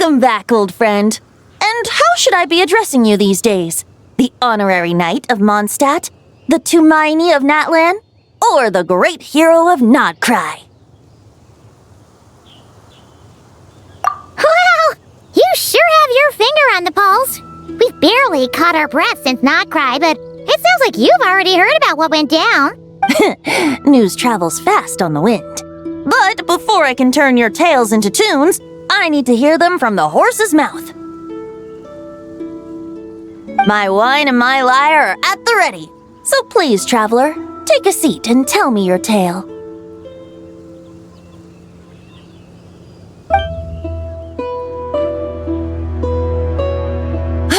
Welcome back, old friend. And how should I be addressing you these days? The honorary knight of Mondstadt? The Tumaini of Natlan? Or the great hero of Nodcry? Well, you sure have your finger on the pulse. We've barely caught our breath since Nodcry, but it sounds like you've already heard about what went down. News travels fast on the wind. But before I can turn your tales into tunes, I need to hear them from the horse's mouth. My wine and my lyre are at the ready. So please, traveler, take a seat and tell me your tale.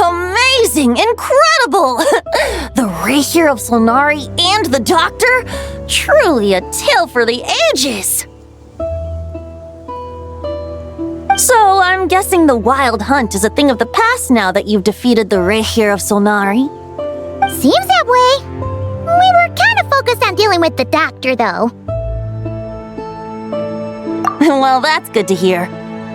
Amazing! Incredible! The Rapier of Solnari and the Doctor? Truly a tale for the ages! So, I'm guessing the wild hunt is a thing of the past now that you've defeated the Rapier of Solnari. Seems that way. We were kind of focused on dealing with the Doctor, though. Well, that's good to hear.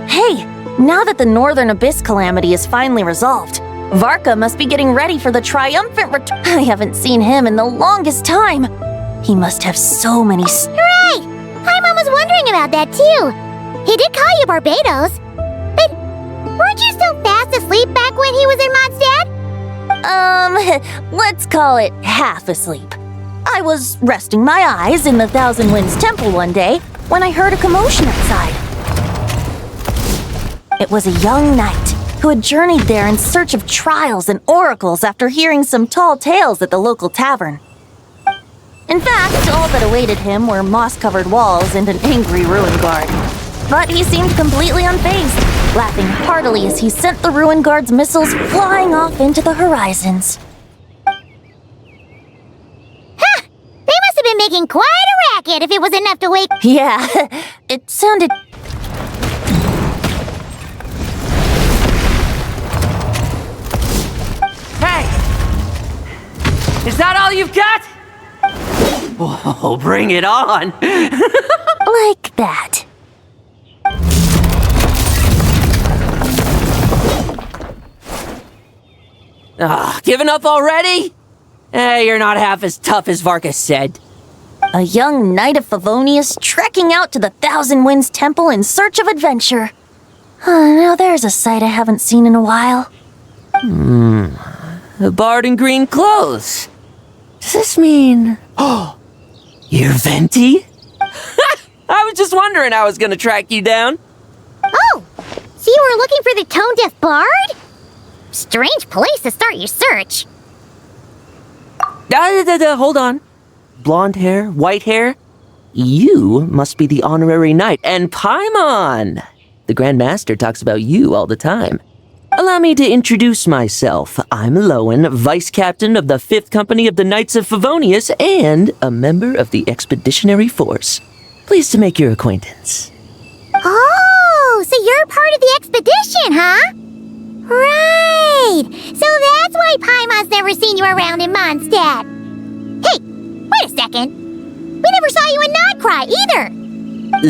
Hey, now that the Northern Abyss calamity is finally resolved, Varka must be getting ready for the triumphant return. I haven't seen him in the longest time. He must have so many... Hooray! Paimon was wondering about that, too. He did call you Barbados, but weren't you still fast asleep back when he was in Mondstadt? Let's call it half asleep. I was resting my eyes in the Thousand Winds Temple one day when I heard a commotion outside. It was a young knight who had journeyed there in search of trials and oracles after hearing some tall tales at the local tavern. In fact, all that awaited him were moss-covered walls and an angry ruin guard. But he seemed completely unfazed, laughing heartily as he sent the ruin guard's missiles flying off into the horizons. Ha! They must have been making quite a racket if it was enough to wake... Yeah, it sounded... Hey! Is that all you've got? Whoa, bring it on! Like that. Giving up already? You're not half as tough as Varka said. A young knight of Favonius trekking out to the Thousand Winds Temple in search of adventure. Now there's a sight I haven't seen in a while. A bard in green clothes. Does this mean... Oh, you're Venti? I was just wondering I was gonna track you down. Oh, so you were looking for the tone-deaf bard? Strange place to start your search. Hold on. Blonde hair, white hair. You must be the honorary knight, and Paimon! The Grand Master talks about you all the time. Allow me to introduce myself. I'm Lowen, Vice Captain of the 5th Company of the Knights of Favonius and a member of the Expeditionary Force. Pleased to make your acquaintance. Oh, so you're part of the expedition, huh? Right! So that's why Paimon's never seen you around in Mondstadt. Hey, wait a second. We never saw you in Nodcry either.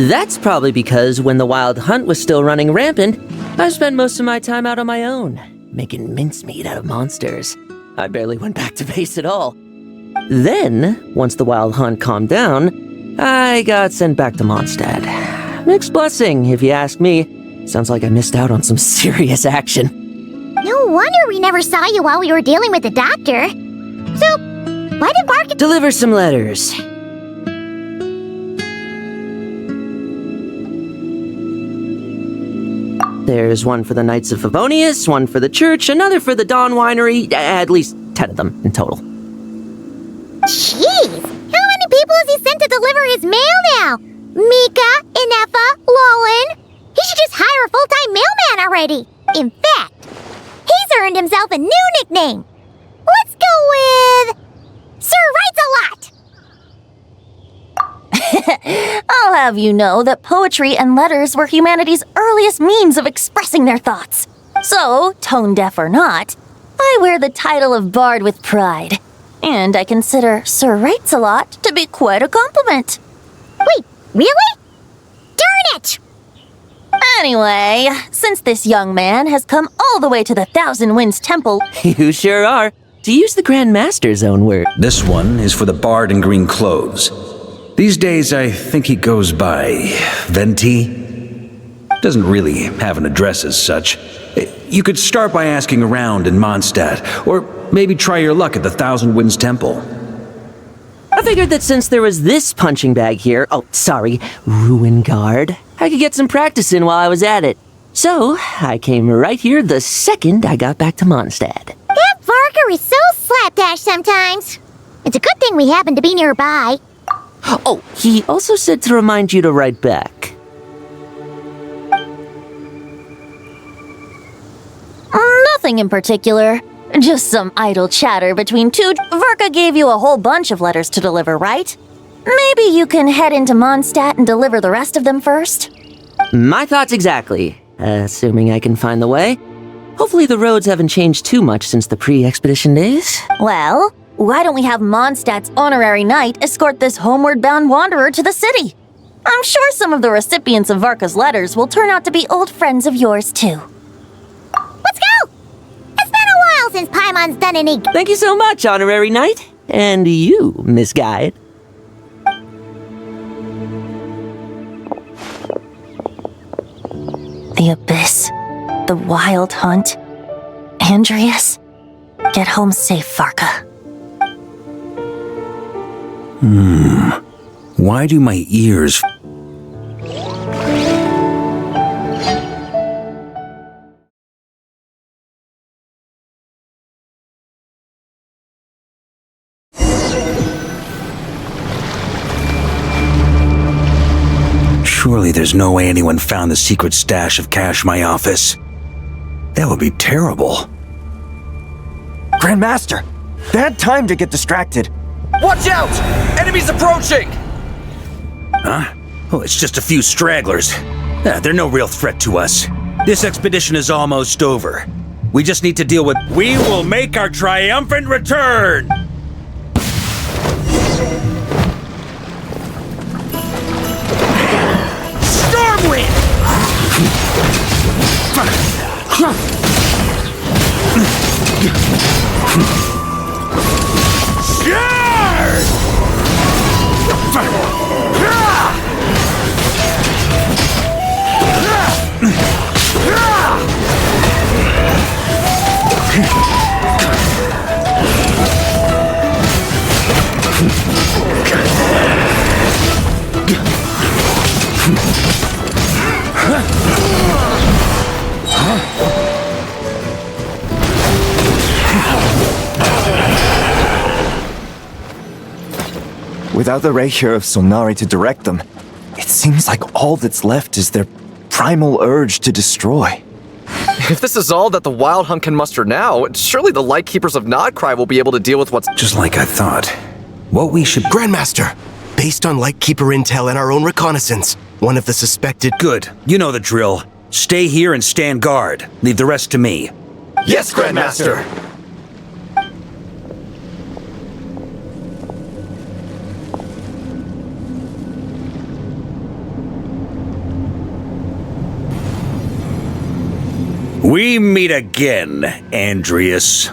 That's probably because when the Wild Hunt was still running rampant, I spent most of my time out on my own, making mincemeat out of monsters. I barely went back to base at all. Then, once the Wild Hunt calmed down, I got sent back to Mondstadt. Mixed blessing, if you ask me. Sounds like I missed out on some serious action. No wonder we never saw you while we were dealing with the doctor. So, why did Bark... Deliver some letters. There's one for the Knights of Favonius, one for the church, another for the Dawn Winery, at least 10 of them in total. Jeez! How many people has he sent to deliver his mail now? Mika, Inefa, Lowen? He should just hire a full-time mailman already. In fact, he's earned himself a new nickname. Let's go with... Sir Writes-A-Lot! I'll have you know that poetry and letters were humanity's earliest means of expressing their thoughts. So, tone-deaf or not, I wear the title of Bard with pride. And I consider Sir Writes-A-Lot to be quite a compliment. Wait, really? Darn it! Anyway, since this young man has come all the way to the Thousand Winds Temple... You sure are. To use the Grand Master's own word. This one is for the bard in green clothes. These days, I think he goes by Venti. Doesn't really have an address as such. You could start by asking around in Mondstadt, or maybe try your luck at the Thousand Winds Temple. I figured that since there was this punching bag here, Ruin Guard, I could get some practice in while I was at it. So, I came right here the second I got back to Mondstadt. That Varker is so slapdash sometimes. It's a good thing we happen to be nearby. Oh, he also said to remind you to write back. Nothing in particular. Just some idle chatter between two... Varka gave you a whole bunch of letters to deliver, right? Maybe you can head into Mondstadt and deliver the rest of them first? My thoughts exactly. Assuming I can find the way. Hopefully the roads haven't changed too much since the pre-expedition days. Well, why don't we have Mondstadt's honorary knight escort this homeward-bound wanderer to the city? I'm sure some of the recipients of Varka's letters will turn out to be old friends of yours, too. Let's go! It's been a while since Paimon's done any... Thank you so much, honorary knight. And you, Miss Guide. The Abyss, the Wild Hunt, Andreas. Get home safe, Varka. Why do my ears... Surely there's no way anyone found the secret stash of cash in my office. That would be terrible. Grandmaster, bad time to get distracted. Watch out! Enemies approaching! Huh? Oh, it's just a few stragglers. They're no real threat to us. This expedition is almost over. We just need to deal with... We will make our triumphant return! Stormwind! Without the Reikir of Solnari to direct them, it seems like all that's left is their primal urge to destroy. If this is all that the Wild Hunt can muster now, surely the Lightkeepers of Nodcry will be able to deal with what's— Just like I thought. What we should— Grandmaster, based on Lightkeeper intel and our own reconnaissance, one of the suspected— Good. You know the drill. Stay here and stand guard. Leave the rest to me. Yes, Grandmaster! We meet again, Andreas.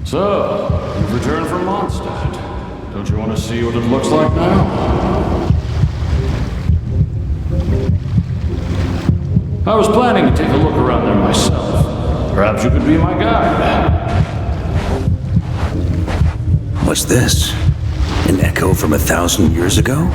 So, you've returned from Mondstadt. Don't you want to see what it looks like now? I was planning to take a look around there myself. Perhaps you could be my guide. What's this? An echo from 1,000 years ago?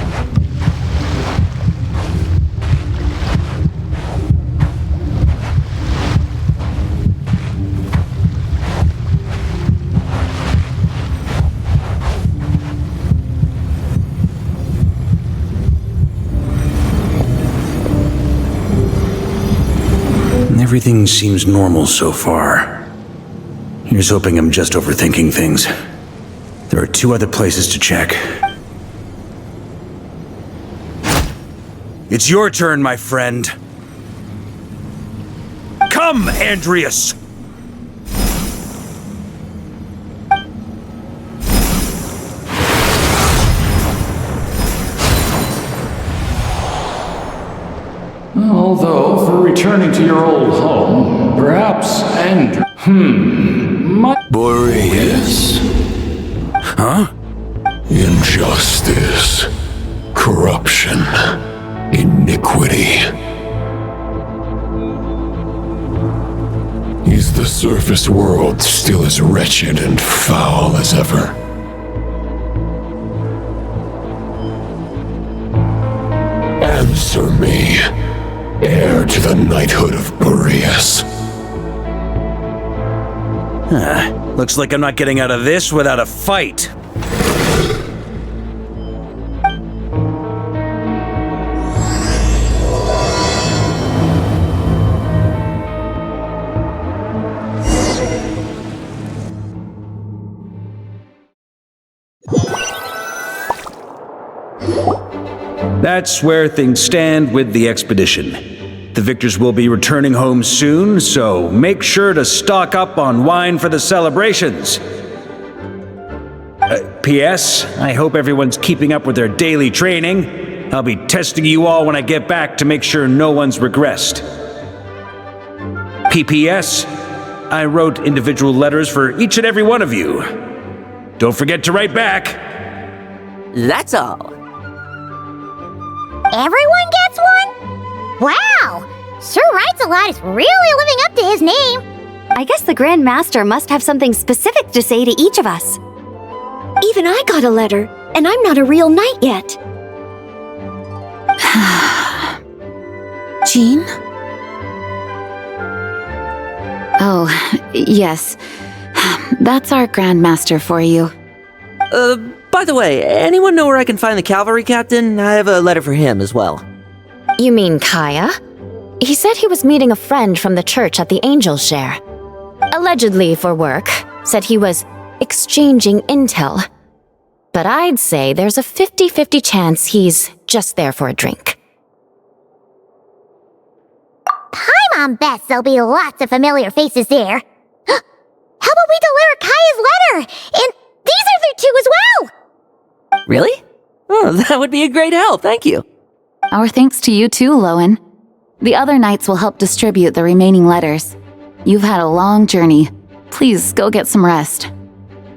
Everything seems normal so far. Here's hoping I'm just overthinking things. There are 2 other places to check. It's your turn, my friend. Come, Andreas! Although, for returning to your old home, perhaps Andrew... Boreas. Huh? Injustice. Corruption. Iniquity. Is the surface world still as wretched and foul as ever? Answer me, heir to the knighthood of Boreas. Looks like I'm not getting out of this without a fight. That's where things stand with the expedition. The victors will be returning home soon, so make sure to stock up on wine for the celebrations. P.S. I hope everyone's keeping up with their daily training. I'll be testing you all when I get back to make sure no one's regressed. P.P.S. I wrote individual letters for each and every one of you. Don't forget to write back. That's all. Everyone gets one? Wow! Sir Writes-A-Lot is really living up to his name. I guess the Grand Master must have something specific to say to each of us. Even I got a letter, and I'm not a real knight yet. Jean? Oh, yes. That's our Grand Master for you. By the way, anyone know where I can find the cavalry captain? I have a letter for him as well. You mean Kaya? He said he was meeting a friend from the church at the Angel Share. Allegedly for work. Said he was exchanging intel. But I'd say there's a 50-50 chance he's just there for a drink. Paimon bets there'll be lots of familiar faces there. How about we deliver Kaya's letter? And these other 2 as well! Really? Oh, that would be a great help, thank you. Our thanks to you too, Lowen. The other knights will help distribute the remaining letters. You've had a long journey. Please go get some rest.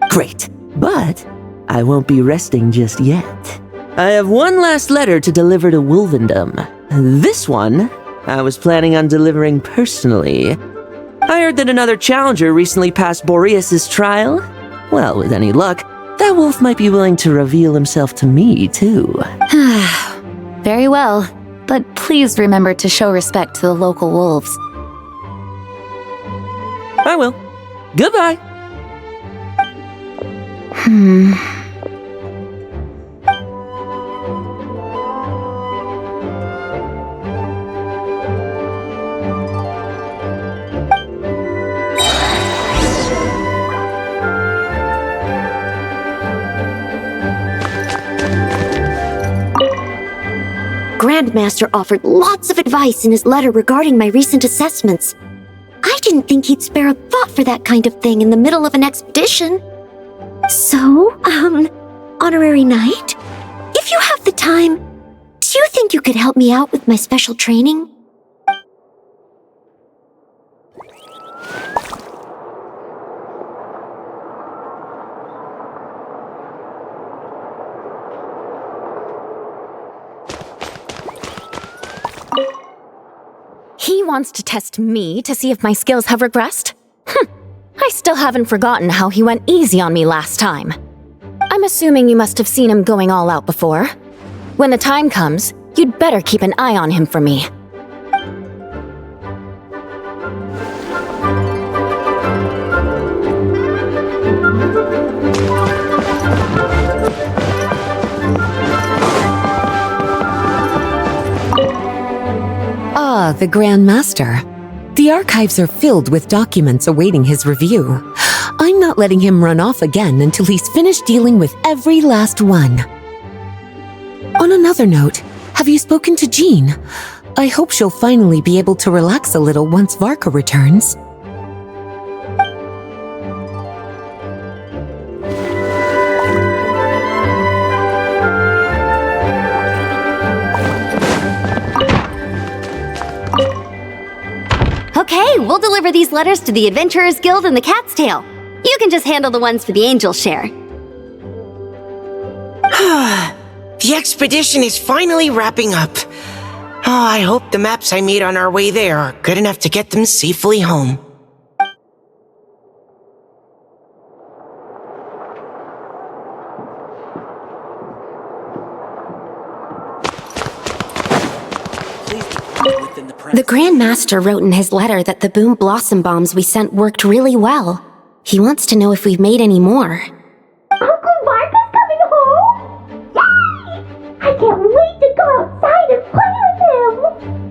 Great, but I won't be resting just yet. I have one last letter to deliver to Wolvendom. This one, I was planning on delivering personally. I heard that another challenger recently passed Boreas' trial. Well, with any luck, that wolf might be willing to reveal himself to me, too. Very well, but please remember to show respect to the local wolves. I will. Goodbye. Grandmaster offered lots of advice in his letter regarding my recent assessments. I didn't think he'd spare a thought for that kind of thing in the middle of an expedition. So, Honorary Knight, if you have the time, do you think you could help me out with my special training? He wants to test me to see if my skills have regressed? I still haven't forgotten how he went easy on me last time. I'm assuming you must have seen him going all out before. When the time comes, you'd better keep an eye on him for me. The Grand Master. The archives are filled with documents awaiting his review. I'm not letting him run off again until he's finished dealing with every last one. On another note, have you spoken to Jean? I hope she'll finally be able to relax a little once Varka returns. Okay, we'll deliver these letters to the Adventurers Guild and the Cat's Tail. You can just handle the ones for the Angel Share. The expedition is finally wrapping up. Oh, I hope the maps I made on our way there are good enough to get them safely home. The Grand Master wrote in his letter that the Boom Blossom Bombs we sent worked really well. He wants to know if we've made any more. Uncle Varka's coming home! Yay! I can't wait to go outside and play with him!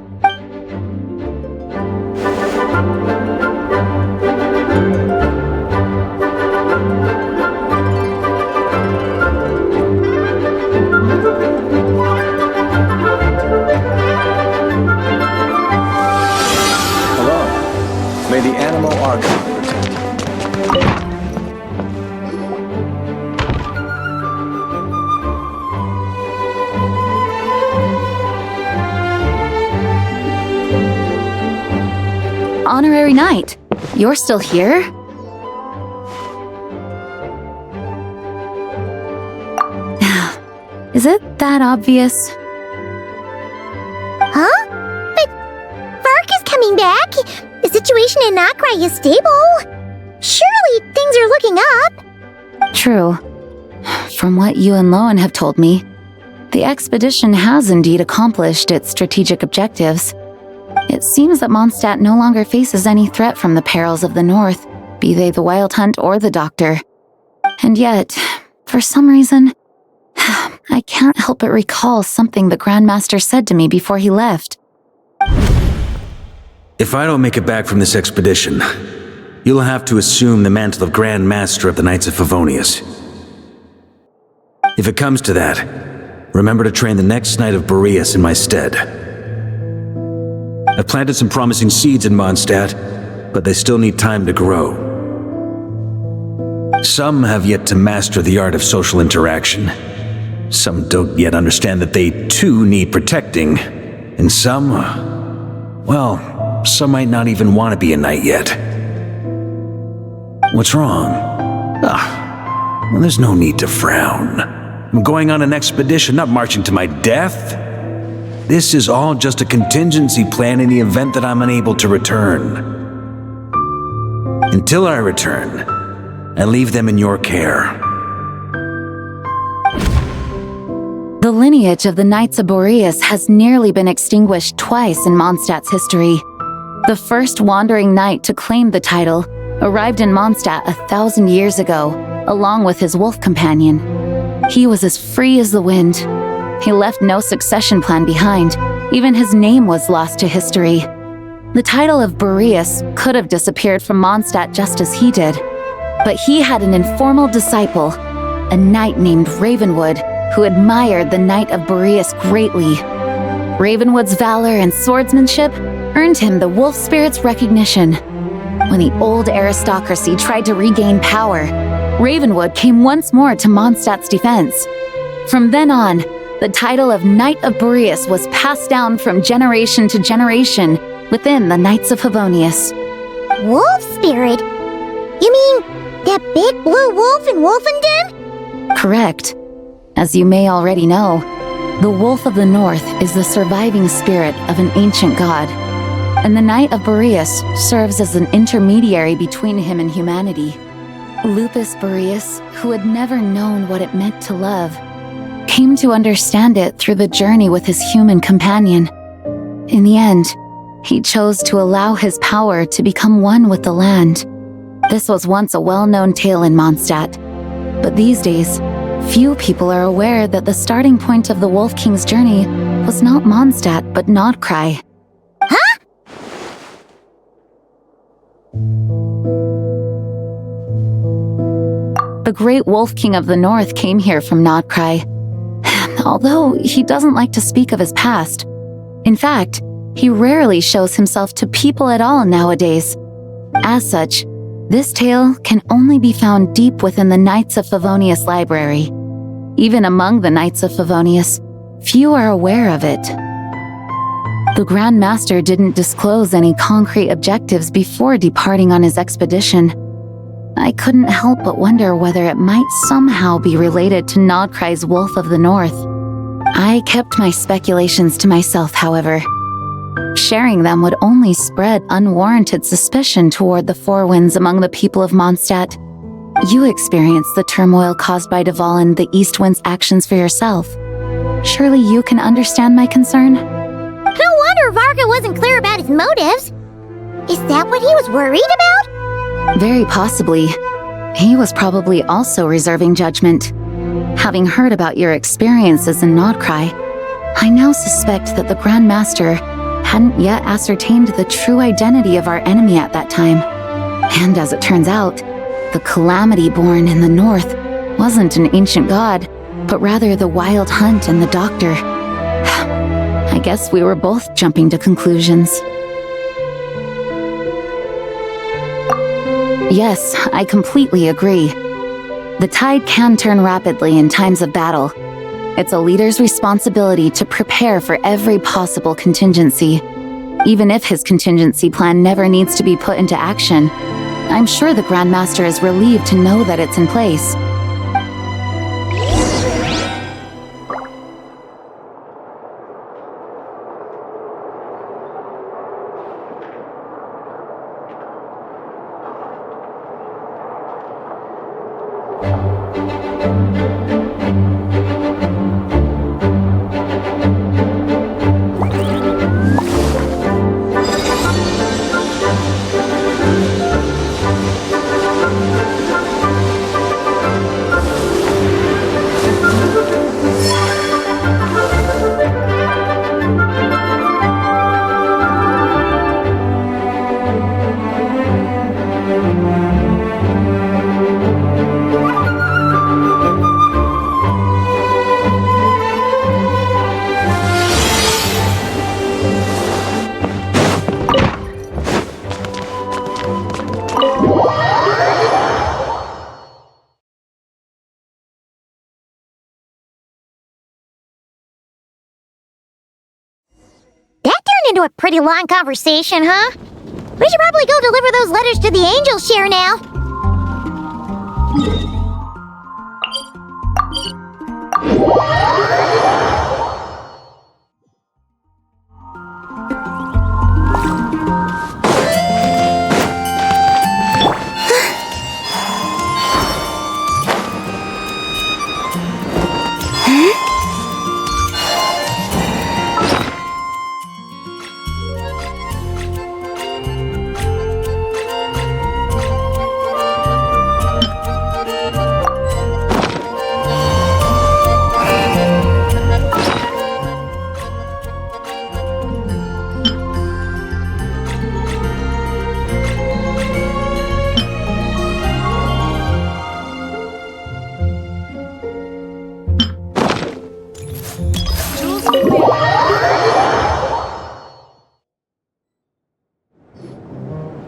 May the animal archive protect you. Honorary Knight, you're still here? Is it that obvious? Huh? But Vark is coming back. The situation in Nakrai is stable. Surely things are looking up. True. From what you and Lowen have told me, the expedition has indeed accomplished its strategic objectives. It seems that Mondstadt no longer faces any threat from the perils of the North, be they the Wild Hunt or the Doctor. And yet, for some reason, I can't help but recall something the Grandmaster said to me before he left. If I don't make it back from this expedition, you'll have to assume the mantle of Grand Master of the Knights of Favonius. If it comes to that, remember to train the next Knight of Boreas in my stead. I've planted some promising seeds in Mondstadt, but they still need time to grow. Some have yet to master the art of social interaction. Some don't yet understand that they too need protecting. And some, well, some might not even want to be a knight yet. What's wrong? Well, there's no need to frown. I'm going on an expedition, not marching to my death. This is all just a contingency plan in the event that I'm unable to return. Until I return, I leave them in your care. The lineage of the Knights of Boreas has nearly been extinguished twice in Mondstadt's history. The first wandering knight to claim the title arrived in Mondstadt 1,000 years ago, along with his wolf companion. He was as free as the wind. He left no succession plan behind. Even his name was lost to history. The title of Boreas could have disappeared from Mondstadt just as he did. But he had an informal disciple, a knight named Ravenwood, who admired the Knight of Boreas greatly. Ravenwood's valor and swordsmanship earned him the wolf spirit's recognition. When the old aristocracy tried to regain power, Ravenwood came once more to Mondstadt's defense. From then on, the title of Knight of Boreas was passed down from generation to generation within the Knights of Favonius. Wolf spirit? You mean that big blue wolf in Wolfenden? Correct. As you may already know, the Wolf of the North is the surviving spirit of an ancient god, and the Knight of Boreas serves as an intermediary between him and humanity. Lupus Boreas, who had never known what it meant to love, came to understand it through the journey with his human companion. In the end, he chose to allow his power to become one with the land. This was once a well-known tale in Mondstadt, but these days, few people are aware that the starting point of the Wolf King's journey was not Mondstadt, but Nodcry. Huh? The great Wolf King of the North came here from Nodcry, although he doesn't like to speak of his past. In fact, he rarely shows himself to people at all nowadays. As such, this tale can only be found deep within the Knights of Favonius library. Even among the Knights of Favonius, few are aware of it. The Grand Master didn't disclose any concrete objectives before departing on his expedition. I couldn't help but wonder whether it might somehow be related to Nodcry's Wolf of the North. I kept my speculations to myself, however. Sharing them would only spread unwarranted suspicion toward the Four Winds among the people of Mondstadt. You experienced the turmoil caused by Dvalin the East Wind's actions for yourself. Surely you can understand my concern? No wonder Varga wasn't clear about his motives. Is that what he was worried about? Very possibly. He was probably also reserving judgment. Having heard about your experiences in Nodcry, I now suspect that the Grand Master hadn't yet ascertained the true identity of our enemy at that time. And as it turns out, the calamity born in the north wasn't an ancient god, but rather the Wild Hunt and the Doctor. I guess we were both jumping to conclusions. Yes, I completely agree. The tide can turn rapidly in times of battle. It's a leader's responsibility to prepare for every possible contingency. Even if his contingency plan never needs to be put into action, I'm sure the Grand Master is relieved to know that it's in place. Into a pretty long conversation, huh? We should probably go deliver those letters to the angel share now.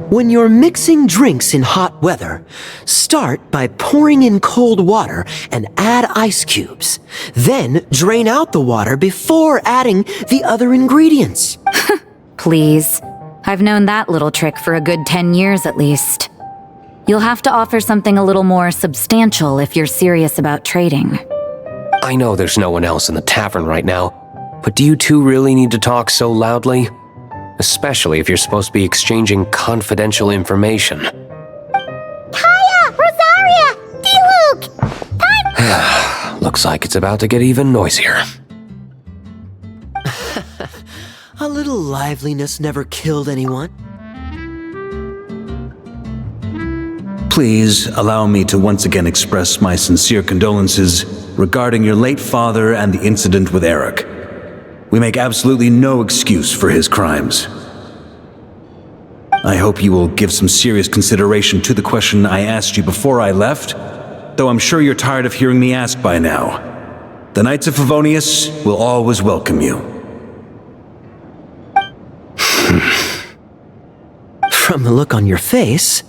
When you're mixing drinks in hot weather, start by pouring in cold water and add ice cubes. Then drain out the water before adding the other ingredients. Please. I've known that little trick for a good 10 years at least. You'll have to offer something a little more substantial if you're serious about trading. I know there's no one else in the tavern right now, but do you two really need to talk so loudly? Especially if you're supposed to be exchanging confidential information. Kaya! Rosaria! D-Luke! Time! Looks like it's about to get even noisier. A little liveliness never killed anyone. Please allow me to once again express my sincere condolences regarding your late father and the incident with Eric. We make absolutely no excuse for his crimes. I hope you will give some serious consideration to the question I asked you before I left, though I'm sure you're tired of hearing me ask by now. The Knights of Favonius will always welcome you. From the look on your face,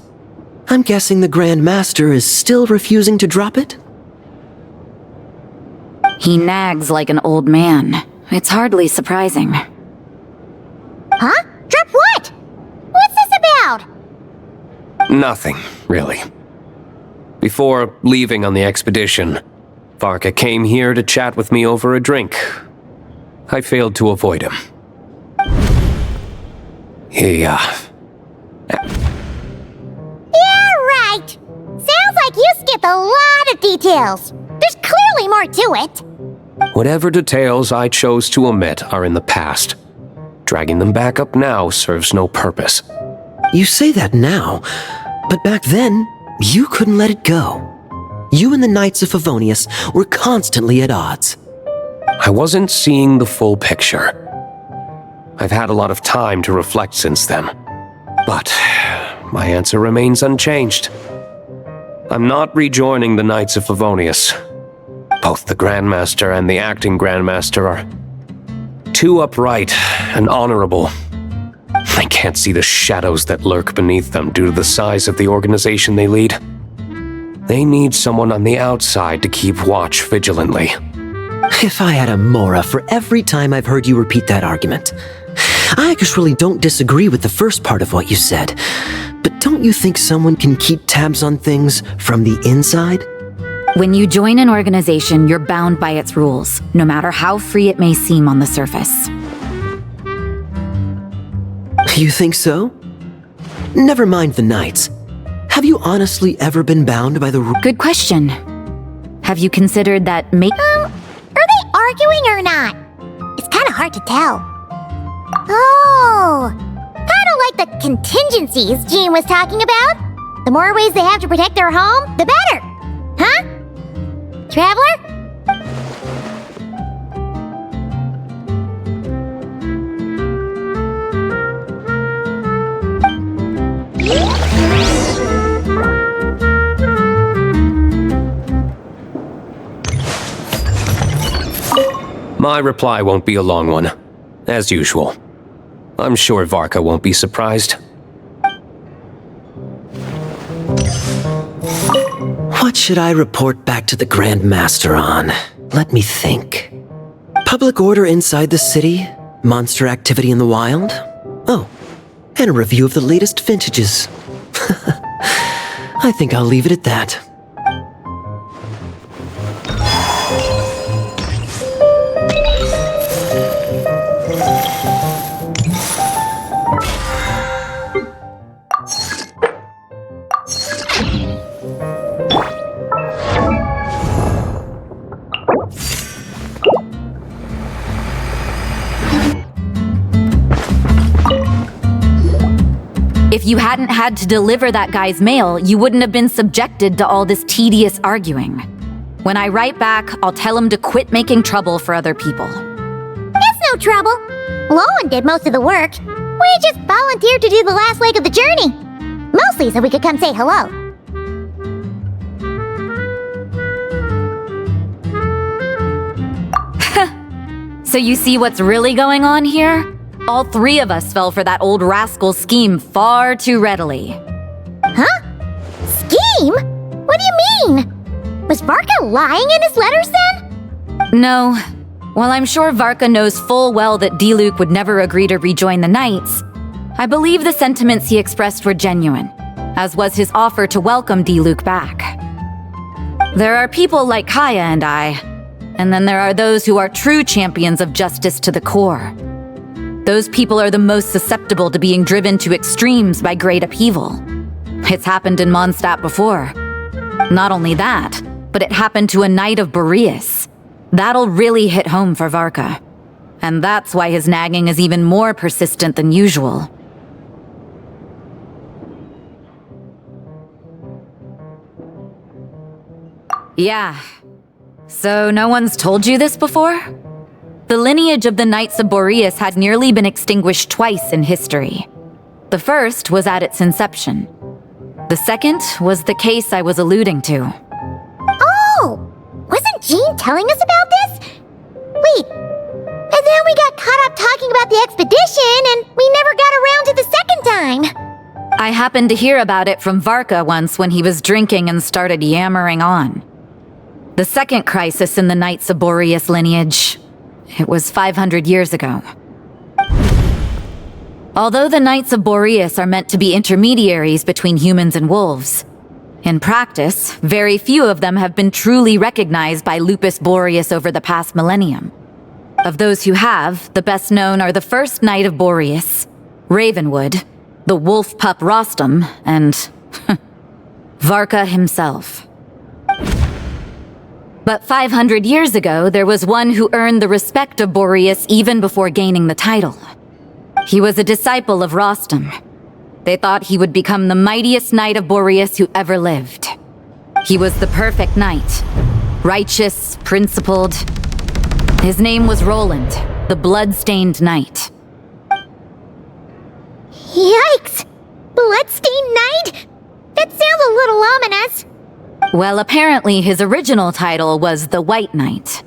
I'm guessing the Grand Master is still refusing to drop it? He nags like an old man. It's hardly surprising. Huh? Drop what? What's this about? Nothing, really. Before leaving on the expedition, Varka came here to chat with me over a drink. I failed to avoid him. Yeah, right. Sounds like you skipped a lot of details. There's clearly more to it. Whatever details I chose to omit are in the past. Dragging them back up now serves no purpose. You say that now, but back then, you couldn't let it go. You and the Knights of Favonius were constantly at odds. I wasn't seeing the full picture. I've had a lot of time to reflect since then. But my answer remains unchanged. I'm not rejoining the Knights of Favonius. Both the Grandmaster and the acting Grandmaster are too upright and honorable. I can't see the shadows that lurk beneath them due to the size of the organization they lead. They need someone on the outside to keep watch vigilantly. If I had a Mora for every time I've heard you repeat that argument. I actually don't disagree with the first part of what you said, but don't you think someone can keep tabs on things from the inside? When you join an organization, you're bound by its rules, no matter how free it may seem on the surface. You think so? Never mind the Knights. Have you honestly ever been bound by the rules? Good question. Have you considered that Are they arguing or not? It's kind of hard to tell. Oh, kind of like the contingencies Jean was talking about. The more ways they have to protect their home, the better. Huh? Traveler? My reply won't be a long one, as usual. I'm sure Varka won't be surprised. What should I report back to the Grand Master on? Let me think. Public order inside the city? Monster activity in the wild? Oh, and a review of the latest vintages. I think I'll leave it at that. If you hadn't had to deliver that guy's mail, you wouldn't have been subjected to all this tedious arguing. When I write back, I'll tell him to quit making trouble for other people. It's no trouble. Lowen did most of the work. We just volunteered to do the last leg of the journey. Mostly so we could come say hello. So you see what's really going on here? All three of us fell for that old rascal's scheme far too readily. Huh? Scheme? What do you mean? Was Varka lying in his letters then? No. While I'm sure Varka knows full well that Diluc would never agree to rejoin the Knights, I believe the sentiments he expressed were genuine, as was his offer to welcome Diluc back. There are people like Kaya and I, and then there are those who are true champions of justice to the core. Those people are the most susceptible to being driven to extremes by great upheaval. It's happened in Mondstadt before. Not only that, but it happened to a Knight of Boreas. That'll really hit home for Varka. And that's why his nagging is even more persistent than usual. Yeah. So no one's told you this before? The lineage of the Knights of Boreas had nearly been extinguished twice in history. The first was at its inception. The second was the case I was alluding to. Oh! Wasn't Jean telling us about this? Wait, and then we got caught up talking about the expedition and we never got around to the second time. I happened to hear about it from Varka once when he was drinking and started yammering on. The second crisis in the Knights of Boreas lineage. It was 500 years ago. Although the Knights of Boreas are meant to be intermediaries between humans and wolves, in practice, very few of them have been truly recognized by Lupus Boreas over the past millennium. Of those who have, the best known are the first Knight of Boreas, Ravenwood, the wolf pup Rostam, and Varka himself. But 500 years ago, there was one who earned the respect of Boreas even before gaining the title. He was a disciple of Rostam. They thought he would become the mightiest Knight of Boreas who ever lived. He was the perfect knight. Righteous, principled. His name was Roland, the blood-stained knight. Yikes! Bloodstained Knight? That sounds a little ominous. Well, apparently his original title was the White Knight.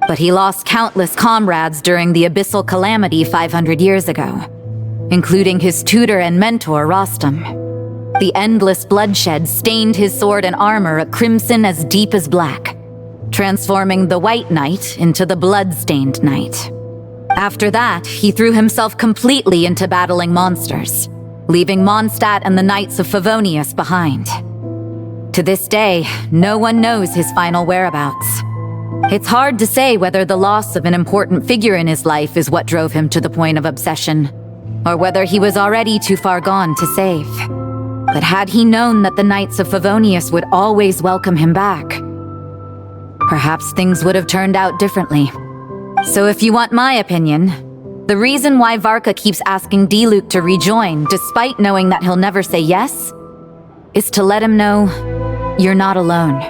But he lost countless comrades during the Abyssal Calamity 500 years ago, including his tutor and mentor, Rostam. The endless bloodshed stained his sword and armor a crimson as deep as black, transforming the White Knight into the Blood-Stained Knight. After that, he threw himself completely into battling monsters, leaving Mondstadt and the Knights of Favonius behind. To this day, no one knows his final whereabouts. It's hard to say whether the loss of an important figure in his life is what drove him to the point of obsession, or whether he was already too far gone to save. But had he known that the Knights of Favonius would always welcome him back, perhaps things would have turned out differently. So if you want my opinion, the reason why Varka keeps asking Diluc to rejoin, despite knowing that he'll never say yes, is to let him know you're not alone.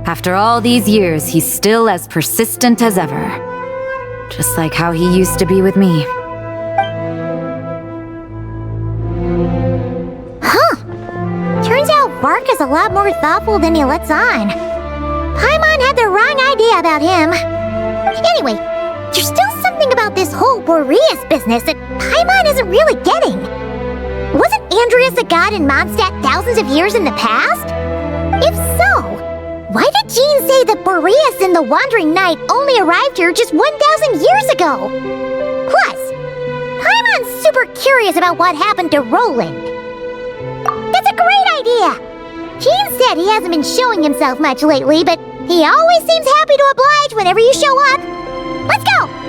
After all these years, he's still as persistent as ever. Just like how he used to be with me. Huh. Turns out Varka's a lot more thoughtful than he lets on. Paimon had the wrong idea about him. Anyway, there's still something about this whole Boreas business that Paimon isn't really getting. Wasn't Andreas a god in Mondstadt thousands of years in the past? If so, why did Jean say that Boreas and the Wandering Knight only arrived here just 1,000 years ago? Plus, Paimon's super curious about what happened to Roland. That's a great idea! Jean said he hasn't been showing himself much lately, but he always seems happy to oblige whenever you show up. Let's go!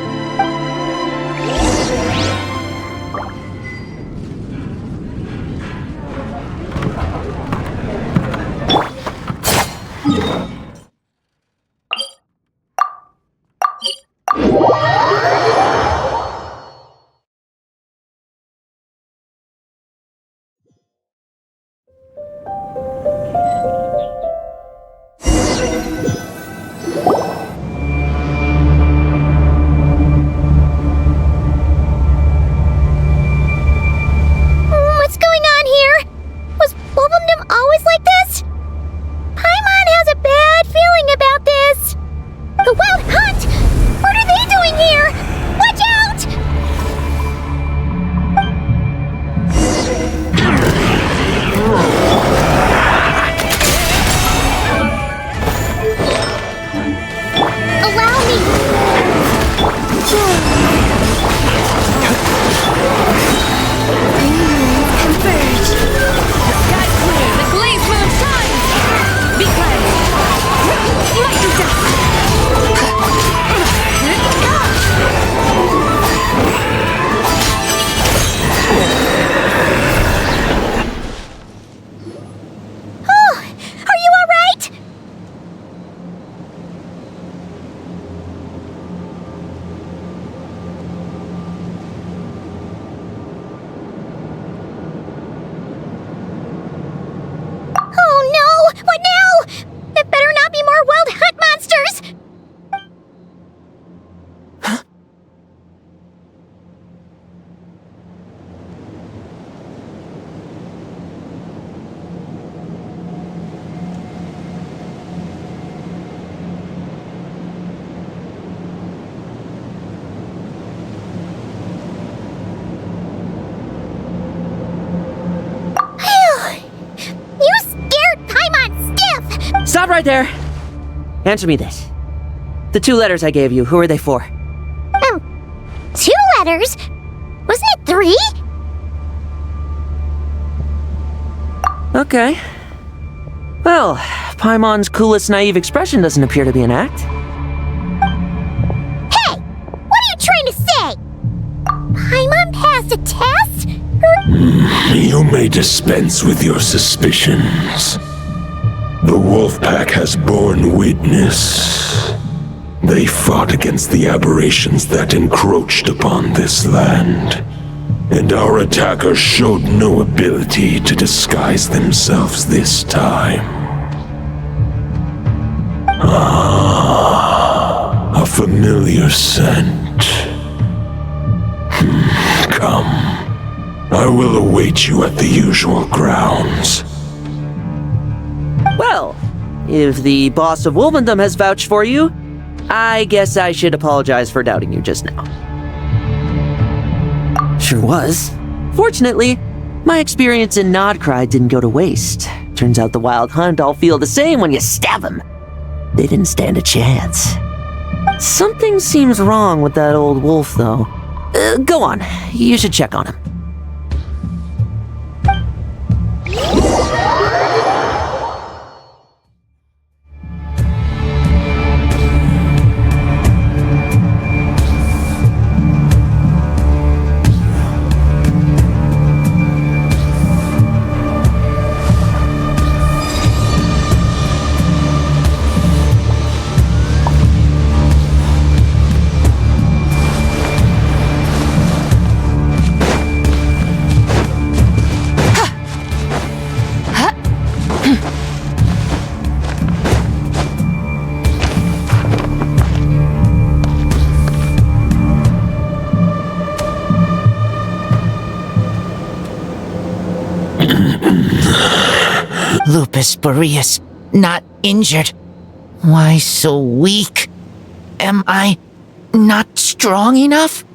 The Wild Hunt! What are they doing here? Watch out! right there. Answer me this. The 2 letters I gave you, who are they for? 2 letters? Wasn't it 3? Okay. Well, Paimon's coolest naive expression doesn't appear to be an act. Hey! What are you trying to say? Paimon passed a test? You may dispense with your suspicions. The wolf pack has borne witness. They fought against the aberrations that encroached upon this land, and our attackers showed no ability to disguise themselves this time. Ah, a familiar scent. Come, I will await you at the usual grounds. Well, if the boss of Wolvendom has vouched for you, I guess I should apologize for doubting you just now. Sure was. Fortunately, my experience in Nodcry didn't go to waste. Turns out the Wild Hunt all feel the same when you stab them. They didn't stand a chance. Something seems wrong with that old wolf, though. Go on, you should check on him. Lupus Boreas, not injured. Why so weak? Am I not strong enough?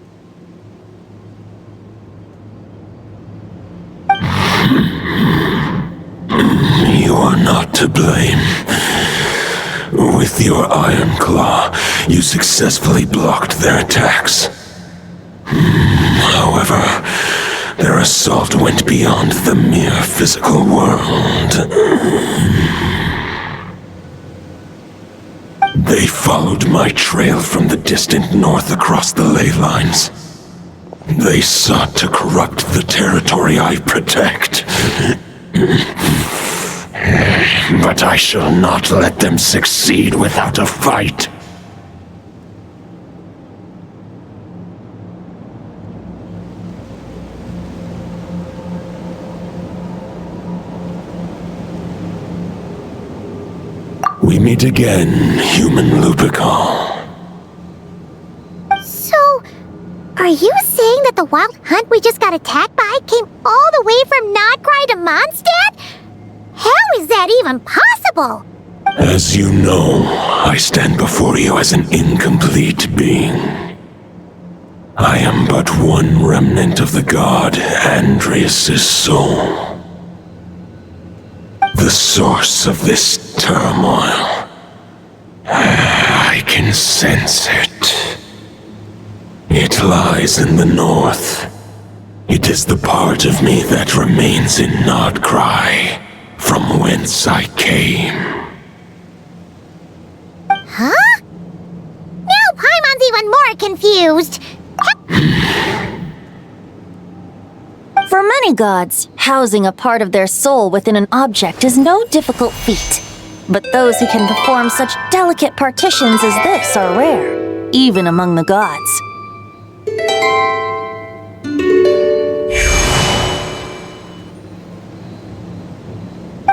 You are not to blame. With your Iron Claw, you successfully blocked their attacks. However, their assault went beyond the mere physical world. They followed my trail from the distant north across the ley lines. They sought to corrupt the territory I protect. But I shall not let them succeed without a fight. We meet again, human Lupical. So, are you saying that the Wild Hunt we just got attacked by came all the way from Nodcry to Mondstadt? How is that even possible? As you know, I stand before you as an incomplete being. I am but one remnant of the god Andreas' soul. The source of this turmoil. I can sense it. It lies in the north. It is the part of me that remains in Nodcry, from whence I came. Huh? Now Paimon's even more confused. For many gods, housing a part of their soul within an object is no difficult feat. But those who can perform such delicate partitions as this are rare, even among the gods.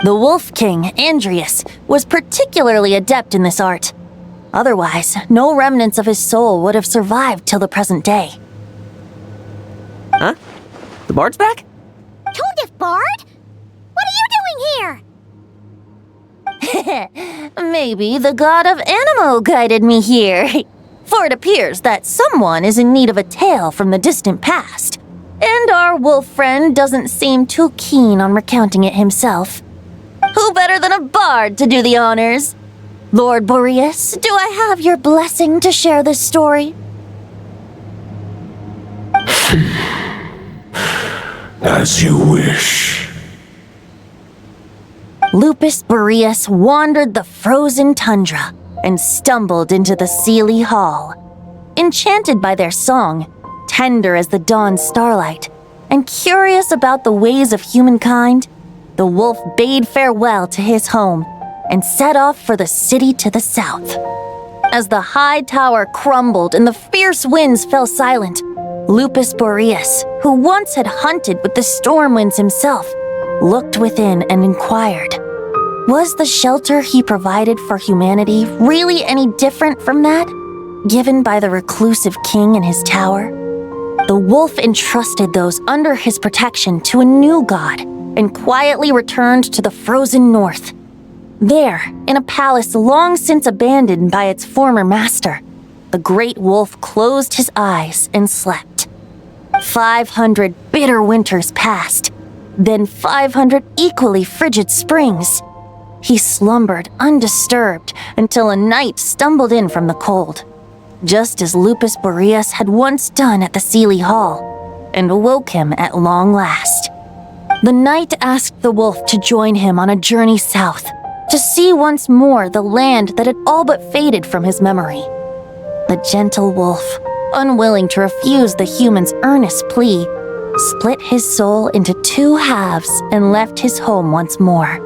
The Wolf King, Andreas, was particularly adept in this art. Otherwise, no remnants of his soul would have survived till the present day. Huh? The bard's back? Toadif Bard? What are you doing here? Maybe the god of Animo guided me here. For it appears that someone is in need of a tale from the distant past. And our wolf friend doesn't seem too keen on recounting it himself. Who better than a bard to do the honors? Lord Boreas, do I have your blessing to share this story? As you wish. Lupus Boreas wandered the frozen tundra and stumbled into the Seelie Hall. Enchanted by their song, tender as the dawn starlight, and curious about the ways of humankind, the wolf bade farewell to his home and set off for the city to the south. As the high tower crumbled and the fierce winds fell silent, Lupus Boreas, who once had hunted with the storm winds himself, looked within and inquired, was the shelter he provided for humanity really any different from that given by the reclusive king in his tower? The wolf entrusted those under his protection to a new god and quietly returned to the frozen north. There, in a palace long since abandoned by its former master, the great wolf closed his eyes and slept. 500 bitter winters passed, then 500 equally frigid springs. He slumbered undisturbed until a night stumbled in from the cold, just as Lupus Boreas had once done at the Seelie Hall, and awoke him at long last. The night asked the wolf to join him on a journey south, to see once more the land that had all but faded from his memory. The gentle wolf, unwilling to refuse the human's earnest plea, split his soul into two halves and left his home once more.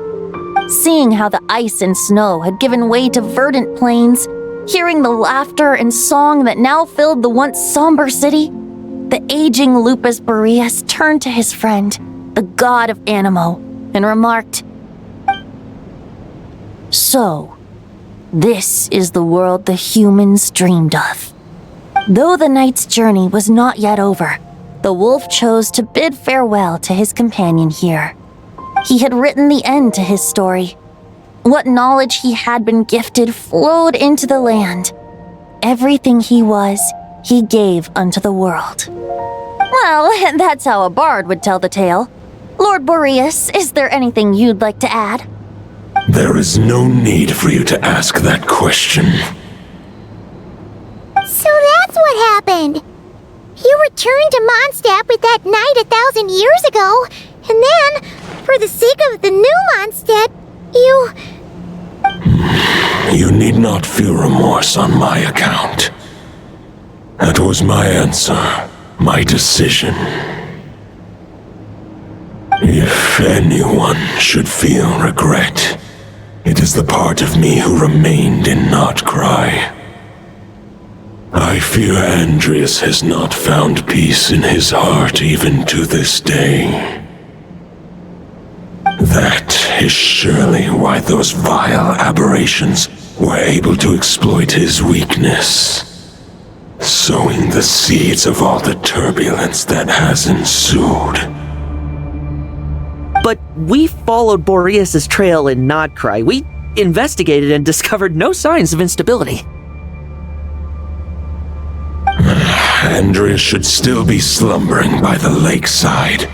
Seeing how the ice and snow had given way to verdant plains, hearing the laughter and song that now filled the once somber city, the aging Lupus Boreas turned to his friend, the god of Animo, and remarked, "So, this is the world the humans dreamed of." Though the night's journey was not yet over, the wolf chose to bid farewell to his companion here. He had written the end to his story. What knowledge he had been gifted flowed into the land. Everything he was, he gave unto the world. Well, that's how a bard would tell the tale. Lord Boreas, is there anything you'd like to add? There is no need for you to ask that question. So that's what happened. You returned to Mondstadt with that knight 1,000 years ago, and then, for the sake of the new Mondstadt, you... You need not feel remorse on my account. That was my answer, my decision. If anyone should feel regret, it is the part of me who remained in Notcry. I fear Andreas has not found peace in his heart even to this day. That is surely why those vile aberrations were able to exploit his weakness, sowing the seeds of all the turbulence that has ensued. But we followed Boreas' trail in Notcry. We investigated and discovered no signs of instability. Andreas should still be slumbering by the lakeside.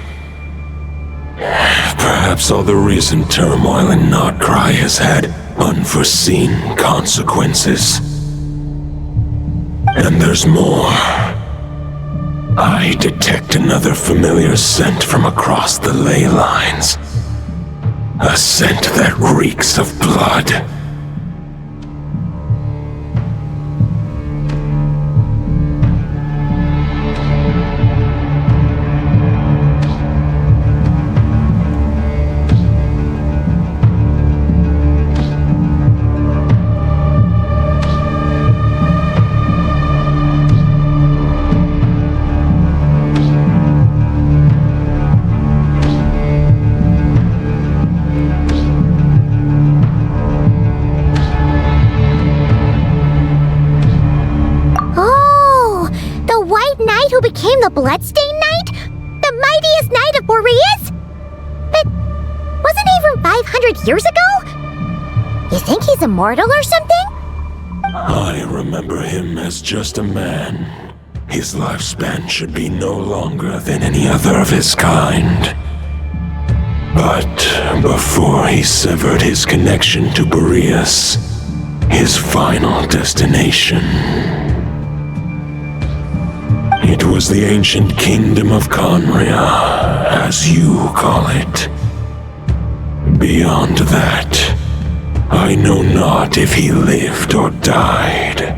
Perhaps all the recent turmoil in Notcry has had unforeseen consequences. And there's more. I detect another familiar scent from across the ley lines. A scent that reeks of blood. became the Bloodstained Knight? The mightiest knight of Boreas? But wasn't he from 500 years ago? You think he's immortal or something? I remember him as just a man. His lifespan should be no longer than any other of his kind. But before he severed his connection to Boreas, his final destination. It was the ancient kingdom of Conria, as you call it. Beyond that, I know not if he lived or died.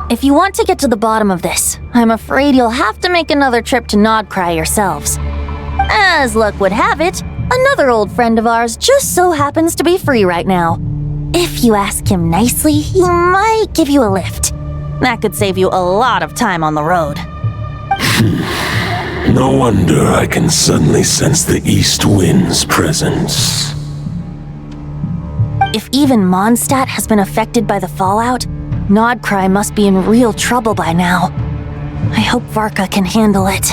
If you want to get to the bottom of this, I'm afraid you'll have to make another trip to Nodcry yourselves. As luck would have it, another old friend of ours just so happens to be free right now. If you ask him nicely, he might give you a lift. That could save you a lot of time on the road. No wonder I can suddenly sense the east wind's presence. If even Mondstadt has been affected by the fallout, Nodcry must be in real trouble by now. I hope Varka can handle it.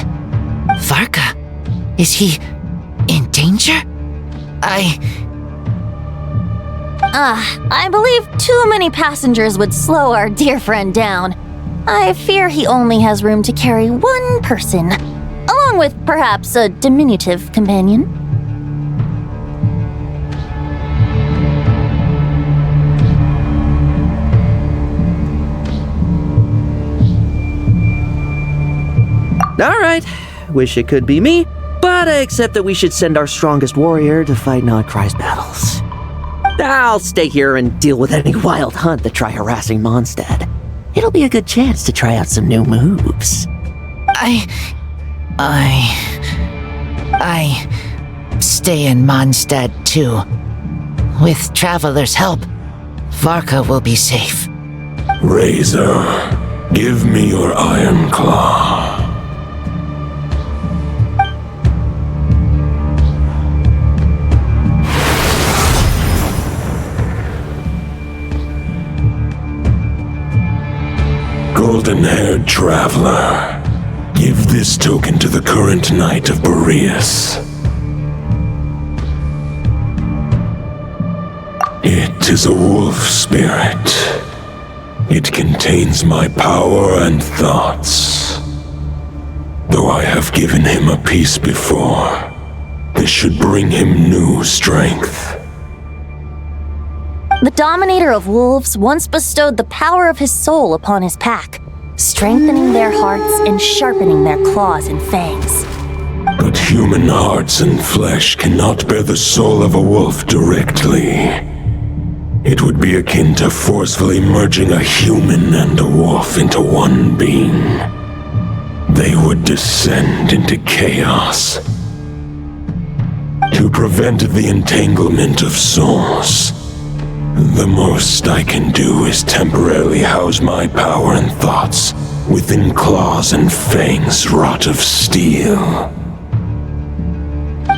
Varka? Is he in danger? I believe too many passengers would slow our dear friend down. I fear he only has room to carry one person, along with perhaps a diminutive companion. Alright, wish it could be me, but I accept that we should send our strongest warrior to fight Nodcry's battles. I'll stay here and deal with any wild hunt that try harassing Mondstadt. It'll be a good chance to try out some new moves. I stay in Mondstadt too. With Traveler's help, Varka will be safe. Razor, give me your iron claw. Golden-haired traveler, give this token to the current knight of Boreas. It is a wolf spirit. It contains my power and thoughts. Though I have given him a piece before, this should bring him new strength. The Dominator of Wolves once bestowed the power of his soul upon his pack, strengthening their hearts and sharpening their claws and fangs. But human hearts and flesh cannot bear the soul of a wolf directly. It would be akin to forcefully merging a human and a wolf into one being. They would descend into chaos. To prevent the entanglement of souls, the most I can do is temporarily house my power and thoughts within claws and fangs wrought of steel.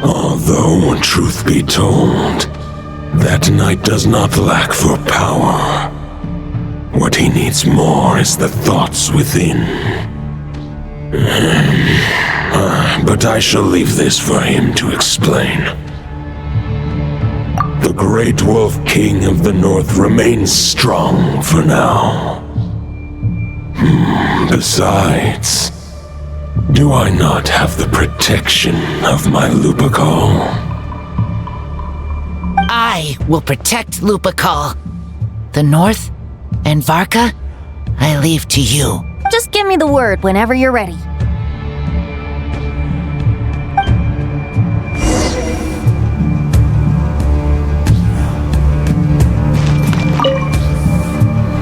Although, truth be told, that knight does not lack for power. What he needs more is the thoughts within. But I shall leave this for him to explain. The Great Wolf King of the North remains strong for now. Besides, do I not have the protection of my Lupacol? I will protect Lupacol. The North and Varka, I leave to you. Just give me the word whenever you're ready.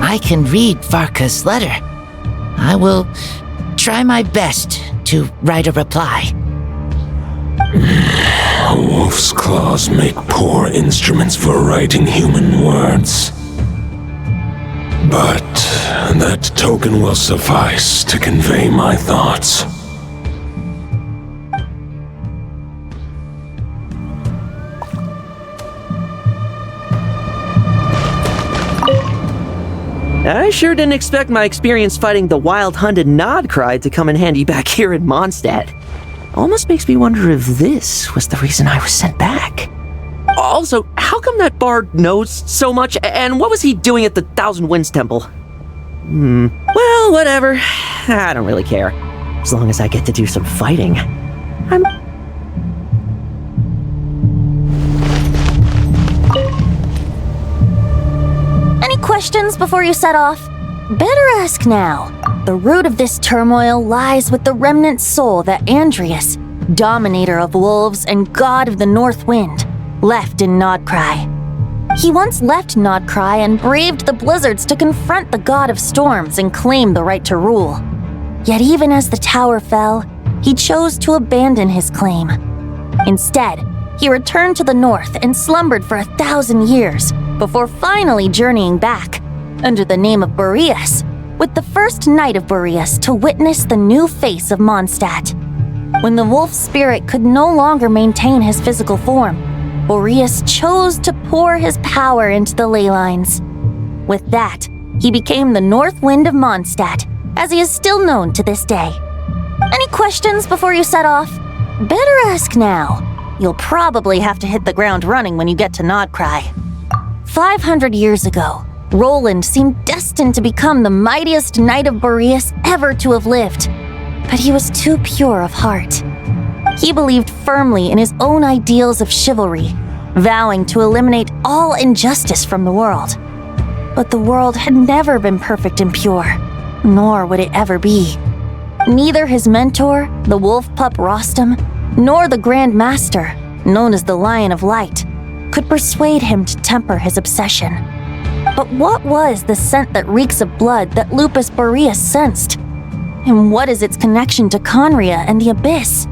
I can read Varka's letter. I will try my best to write a reply. A wolf's claws make poor instruments for writing human words. But that token will suffice to convey my thoughts. I sure didn't expect my experience fighting the wild-hunted Nodcry to come in handy back here in Mondstadt. Almost makes me wonder if this was the reason I was sent back. Also, how come that bard knows so much, and what was he doing at the Thousand Winds Temple? Well, whatever. I don't really care. As long as I get to do some fighting. Any questions before you set off? Better ask now. The root of this turmoil lies with the remnant soul that Andreas, dominator of wolves and god of the North Wind, left in Nodcry. He once left Nodcry and braved the blizzards to confront the god of storms and claim the right to rule. Yet even as the tower fell, he chose to abandon his claim. Instead, he returned to the north and slumbered for 1,000 years before finally journeying back, under the name of Boreas, with the first knight of Boreas to witness the new face of Mondstadt. When the wolf spirit could no longer maintain his physical form, Boreas chose to pour his power into the ley lines. With that, he became the North Wind of Mondstadt, as he is still known to this day. Any questions before you set off? Better ask now. You'll probably have to hit the ground running when you get to Nodcry. 500 years ago, Roland seemed destined to become the mightiest knight of Boreas ever to have lived. But he was too pure of heart. He believed firmly in his own ideals of chivalry, vowing to eliminate all injustice from the world. But the world had never been perfect and pure, nor would it ever be. Neither his mentor, the wolf pup Rostam, nor the Grand Master, known as the Lion of Light, could persuade him to temper his obsession. But what was the scent that reeks of blood that Lupus Boreas sensed? And what is its connection to Conria and the Abyss?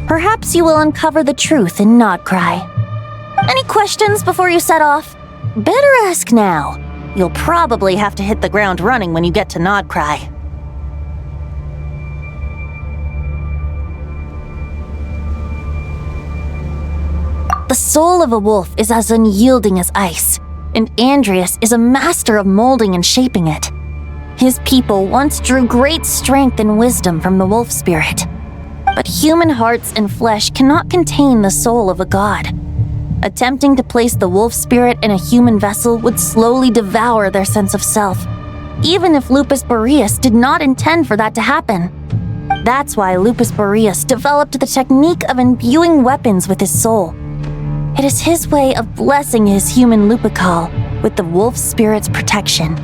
Perhaps you will uncover the truth in Nodcry. Any questions before you set off? Better ask now. You'll probably have to hit the ground running when you get to Nodcry. The soul of a wolf is as unyielding as ice, and Andreas is a master of molding and shaping it. His people once drew great strength and wisdom from the wolf spirit. But human hearts and flesh cannot contain the soul of a god. Attempting to place the wolf spirit in a human vessel would slowly devour their sense of self, even if Lupus Boreas did not intend for that to happen. That's why Lupus Boreas developed the technique of imbuing weapons with his soul. It is his way of blessing his human Lupical with the wolf spirit's protection.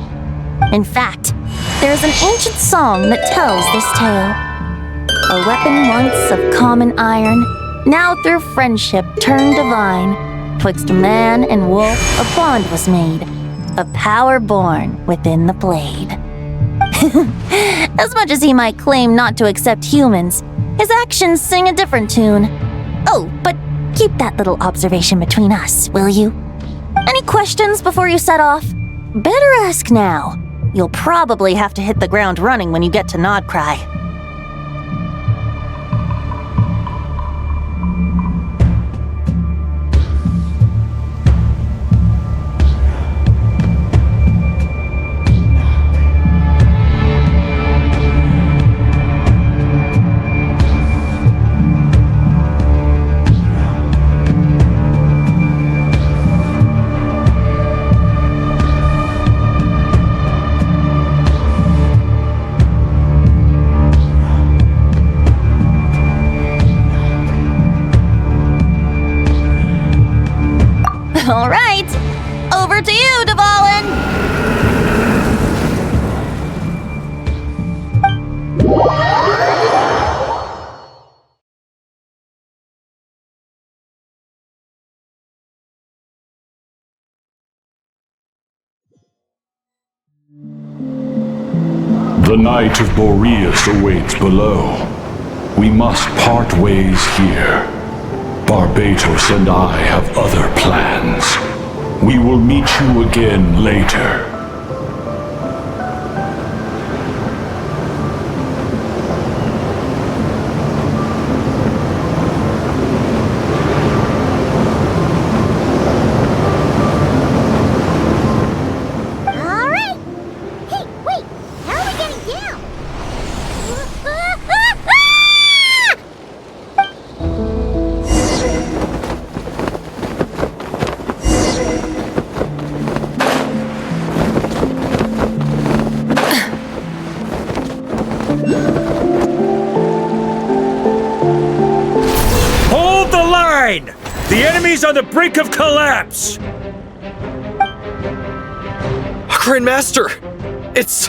In fact, there is an ancient song that tells this tale. A weapon once of common iron, now through friendship turned divine. Twixt man and wolf a bond was made, a power born within the blade. As much as he might claim not to accept humans, his actions sing a different tune. Oh, but keep that little observation between us, will you? Any questions before you set off? Better ask now. You'll probably have to hit the ground running when you get to Nodcry. All right, over to you, Dvalin! The Knight of Boreas awaits below. We must part ways here. Barbatos and I have other plans. We will meet you again later. enemy's on the brink of collapse! Grandmaster! It's...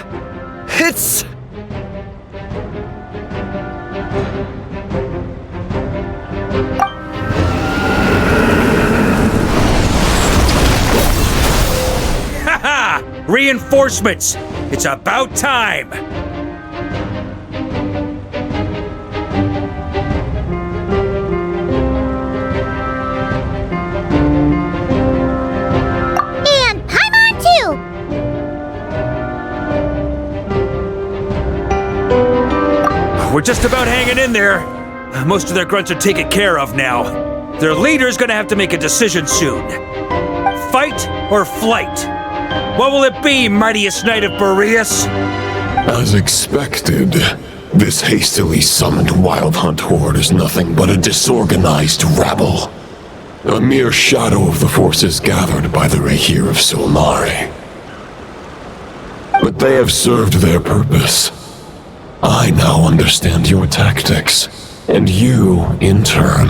Haha! Reinforcements! It's about time! And Paimon too! We're just about hanging in there. Most of their grunts are taken care of now. Their leader's gonna have to make a decision soon. Fight or flight? What will it be, mightiest knight of Boreas? As expected, this hastily summoned Wild Hunt horde is nothing but a disorganized rabble. A mere shadow of the forces gathered by the Rahir of Solnari. But they have served their purpose. I now understand your tactics, and you, in turn,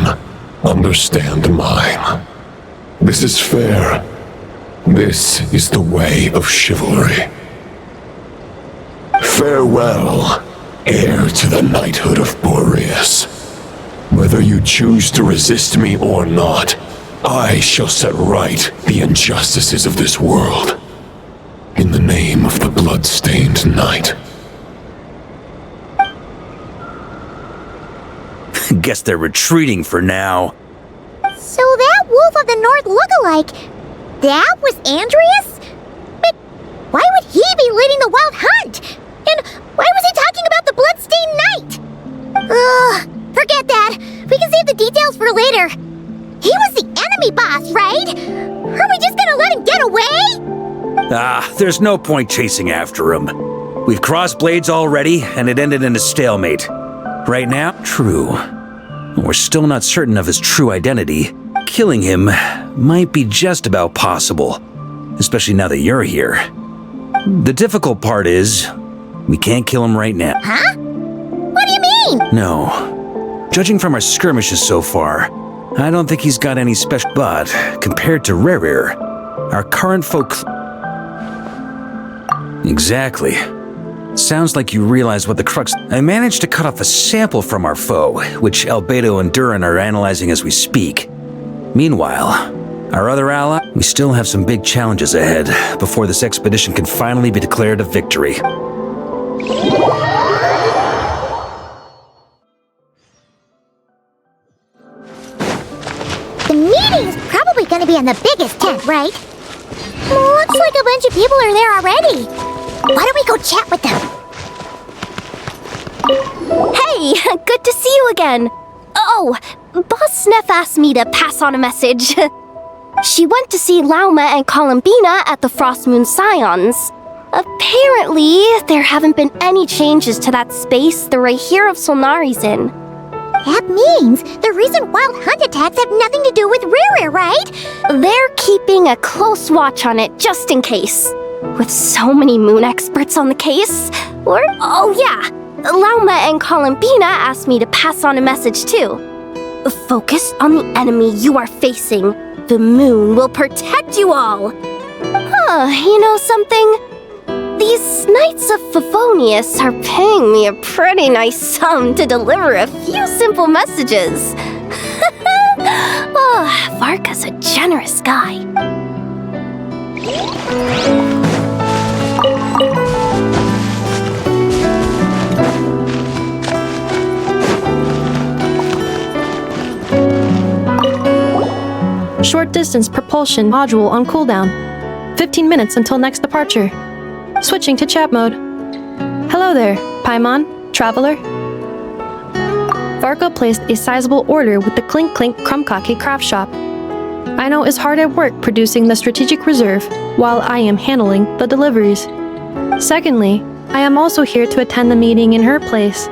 understand mine. This is fair. This is the way of chivalry. Farewell, heir to the knighthood of Boreas. Whether you choose to resist me or not, I shall set right the injustices of this world. In the name of the blood-stained knight. Guess they're retreating for now. So that Wolf of the North lookalike, that was Andreas? But why would he be leading the Wild Hunt? And why was he talking about the Bloodstained Knight? Ugh, forget that. We can save the details for later. He was the enemy boss, right? Are we just gonna let him get away? There's no point chasing after him. We've crossed blades already, and it ended in a stalemate. Right now, true. We're still not certain of his true identity. Killing him might be just about possible, especially now that you're here. The difficult part is, we can't kill him right now. Huh? What do you mean? No. Judging from our skirmishes so far, I don't think he's got any special. But compared to Rerir, our current folk. Exactly. Sounds like you realize what the crux. I managed to cut off a sample from our foe, which Albedo and Duran are analyzing as we speak. Meanwhile, our other ally, we still have some big challenges ahead before this expedition can finally be declared a victory. The meeting's probably gonna be in the biggest tent, right? Looks like a bunch of people are there already. Why don't we go chat with them? Hey, good to see you again. Oh, Boss Sneff asked me to pass on a message. She went to see Lauma and Columbina at the Frost Moon Scions. Apparently, there haven't been any changes to that space the Rahir of Solnari's in. That means the recent Wild Hunt attacks have nothing to do with Rerir, right? They're keeping a close watch on it just in case. With so many moon experts on the case. Oh yeah, Lauma and Columbina asked me to pass on a message too. Focus on the enemy you are facing. The moon will protect you all. You know something? These Knights of Favonius are paying me a pretty nice sum to deliver a few simple messages. Varka's a generous guy. Short distance propulsion module on cooldown. 15 minutes until next departure. Switching to chat mode. Hello there, Paimon, traveler. Varka placed a sizable order with the Clink Clink Krumkake craft shop. I know is hard at work producing the strategic reserve, while I am handling the deliveries. Secondly, I am also here to attend the meeting in her place.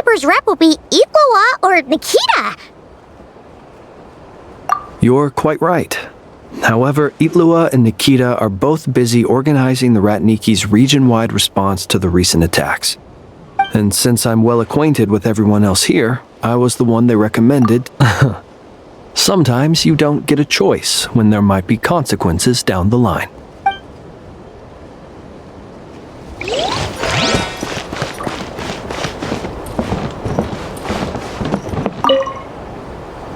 Lightkeeper's rep will be Iqua or Nikita. You're quite right. However, Itlua and Nikita are both busy organizing the Ratniki's region-wide response to the recent attacks. And since I'm well acquainted with everyone else here, I was the one they recommended. Sometimes you don't get a choice when there might be consequences down the line.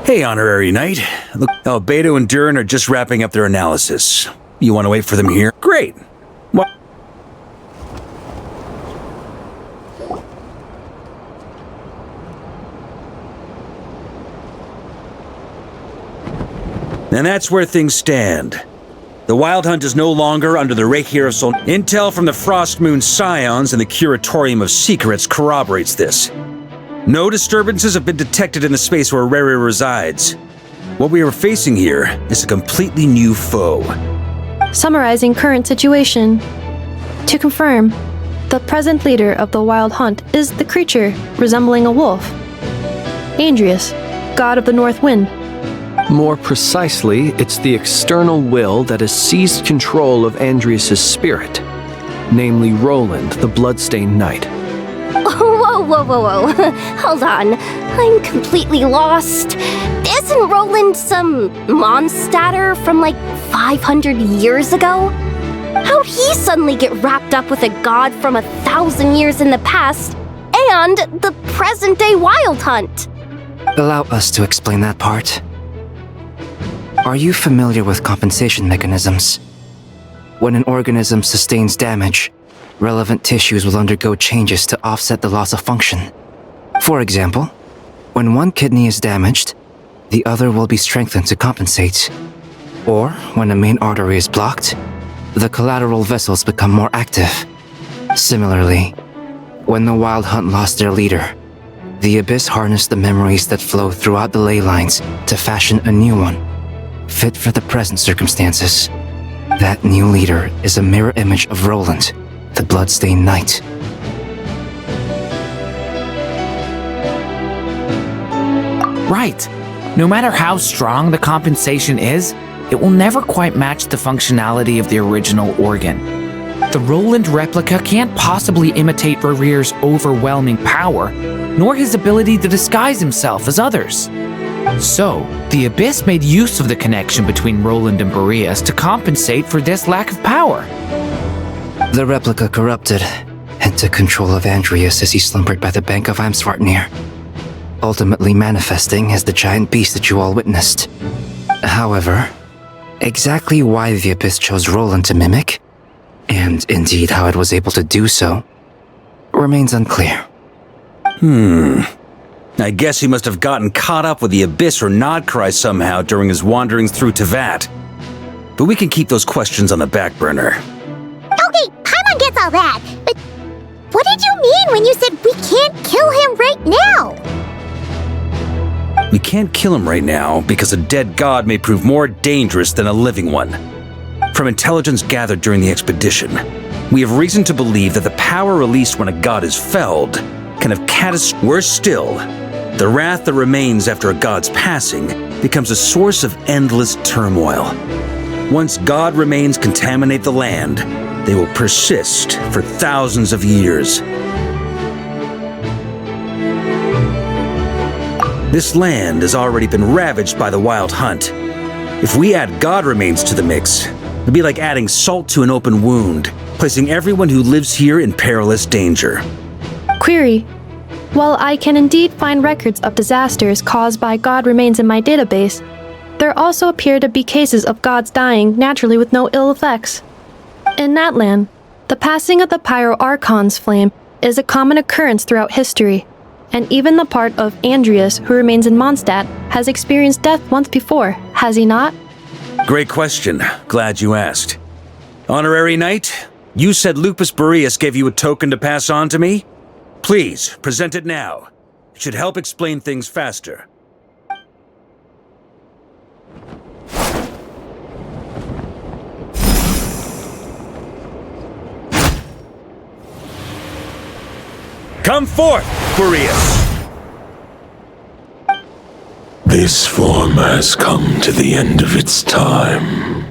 Hey, Honorary Knight. Look, Beto and Durin are just wrapping up their analysis. You want to wait for them here? Great. What? And that's where things stand. The Wild Hunt is no longer under the Rakier of Sol. Intel from the Frost Moon Scions and the Curatorium of Secrets corroborates this. No disturbances have been detected in the space where Rere resides. What we are facing here is a completely new foe. Summarizing current situation. To confirm, the present leader of the Wild Hunt is the creature resembling a wolf. Andrius, god of the North Wind. More precisely, it's the external will that has seized control of Andrius' spirit, namely Roland, the Bloodstained Knight. Whoa. Hold on. I'm completely lost. Isn't Roland some Mondstatter from like 500 years ago? How'd he suddenly get wrapped up with a god from 1,000 years in the past and the present-day Wild Hunt? Allow us to explain that part. Are you familiar with compensation mechanisms? When an organism sustains damage, relevant tissues will undergo changes to offset the loss of function. For example, when one kidney is damaged, the other will be strengthened to compensate. Or, when a main artery is blocked, the collateral vessels become more active. Similarly, when the Wild Hunt lost their leader, the Abyss harnessed the memories that flow throughout the ley lines to fashion a new one, fit for the present circumstances. That new leader is a mirror image of Roland, the Bloodstained Knight. Right. No matter how strong the compensation is, it will never quite match the functionality of the original organ. The Roland replica can't possibly imitate Rere's overwhelming power, nor his ability to disguise himself as others. So, the Abyss made use of the connection between Roland and Boreas to compensate for this lack of power. The replica corrupted and took control of Andrius as he slumbered by the bank of Amsvartnir, ultimately manifesting as the giant beast that you all witnessed. However, exactly why the Abyss chose Roland to mimic, and indeed how it was able to do so, remains unclear. I guess he must have gotten caught up with the Abyss or Nodcry somehow during his wanderings through Tevat. But we can keep those questions on the back burner. Okay, Paimon gets all that, but what did you mean when you said we can't kill him right now? We can't kill him right now because a dead god may prove more dangerous than a living one. From intelligence gathered during the expedition, we have reason to believe that the power released when a god is felled can have Worse still, the wrath that remains after a god's passing becomes a source of endless turmoil. Once god remains contaminate the land, they will persist for thousands of years. This land has already been ravaged by the Wild Hunt. If we add god remains to the mix, it'd be like adding salt to an open wound, placing everyone who lives here in perilous danger. Query. While I can indeed find records of disasters caused by god remains in my database, there also appear to be cases of gods dying naturally with no ill effects. In that land, the passing of the Pyro-Archon's flame is a common occurrence throughout history, and even the part of Andrius who remains in Mondstadt has experienced death once before, has he not? Great question. Glad you asked. Honorary Knight, you said Lupus Boreas gave you a token to pass on to me? Please, present it now. It should help explain things faster. Come forth, Boreas! This form has come to the end of its time.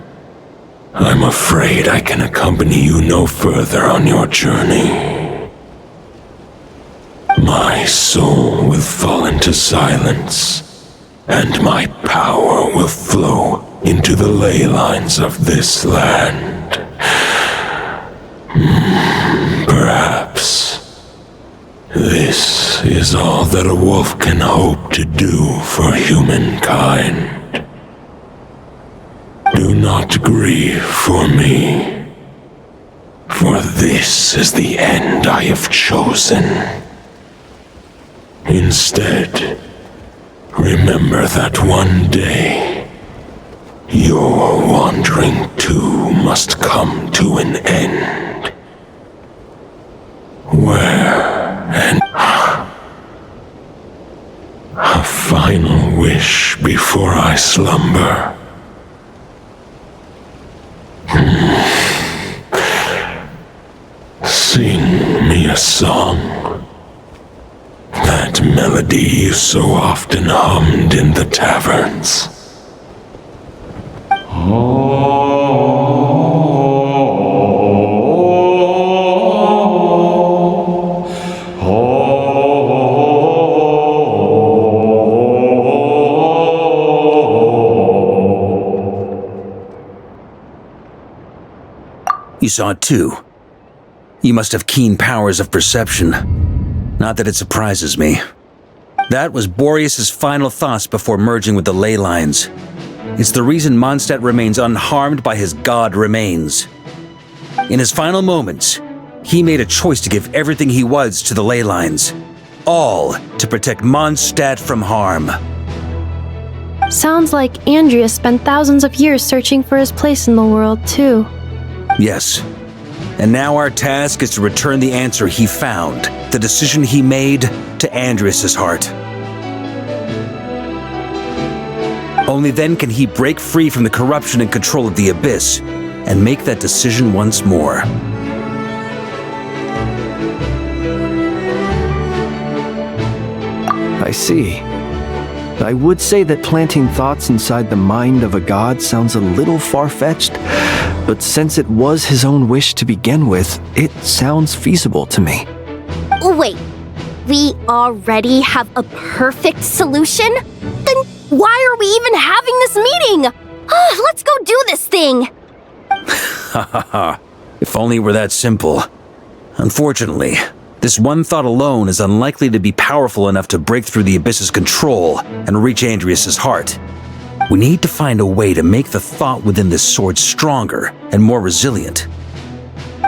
I'm afraid I can accompany you no further on your journey. My soul will fall into silence, and my power will flow into the ley lines of this land. Perhaps this is all that a wolf can hope to do for humankind. Do not grieve for me, for this is the end I have chosen. Instead, remember that one day, your wandering too must come to an end. Where and a final wish before I slumber. Sing me a song. That melody you so often hummed in the taverns. You saw it too. You must have keen powers of perception. Not that it surprises me. That was Boreas's final thoughts before merging with the ley lines. It's the reason Mondstadt remains unharmed by his god remains. In his final moments, he made a choice to give everything he was to the ley lines. All to protect Mondstadt from harm. Sounds like Andrea spent thousands of years searching for his place in the world, too. Yes. And now our task is to return the answer he found, the decision he made, to Andreas' heart. Only then can he break free from the corruption and control of the Abyss, and make that decision once more. I see. I would say that planting thoughts inside the mind of a god sounds a little far-fetched, but since it was his own wish to begin with, it sounds feasible to me. Wait, we already have a perfect solution? Then why are we even having this meeting? Let's go do this thing! Ha ha ha. If only it were that simple. Unfortunately, this one thought alone is unlikely to be powerful enough to break through the Abyss's control and reach Andreas' heart. We need to find a way to make the thought within this sword stronger and more resilient.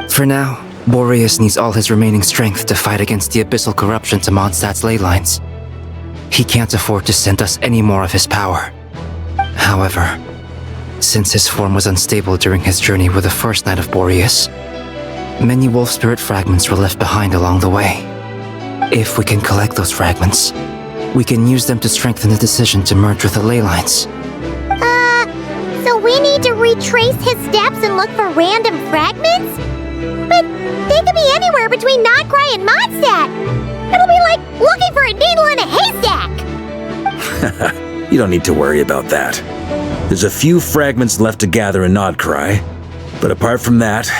For now, Boreas needs all his remaining strength to fight against the abyssal corruption to Mondstadt's ley lines. He can't afford to send us any more of his power. However, since his form was unstable during his journey with the first night of Boreas, many wolf spirit fragments were left behind along the way. If we can collect those fragments, we can use them to strengthen the decision to merge with the ley lines. So we need to retrace his steps and look for random fragments? But they could be anywhere between Nodcry and Mondstadt. It'll be like looking for a needle in a haystack. You don't need to worry about that. There's a few fragments left to gather in Nodcry, but apart from that,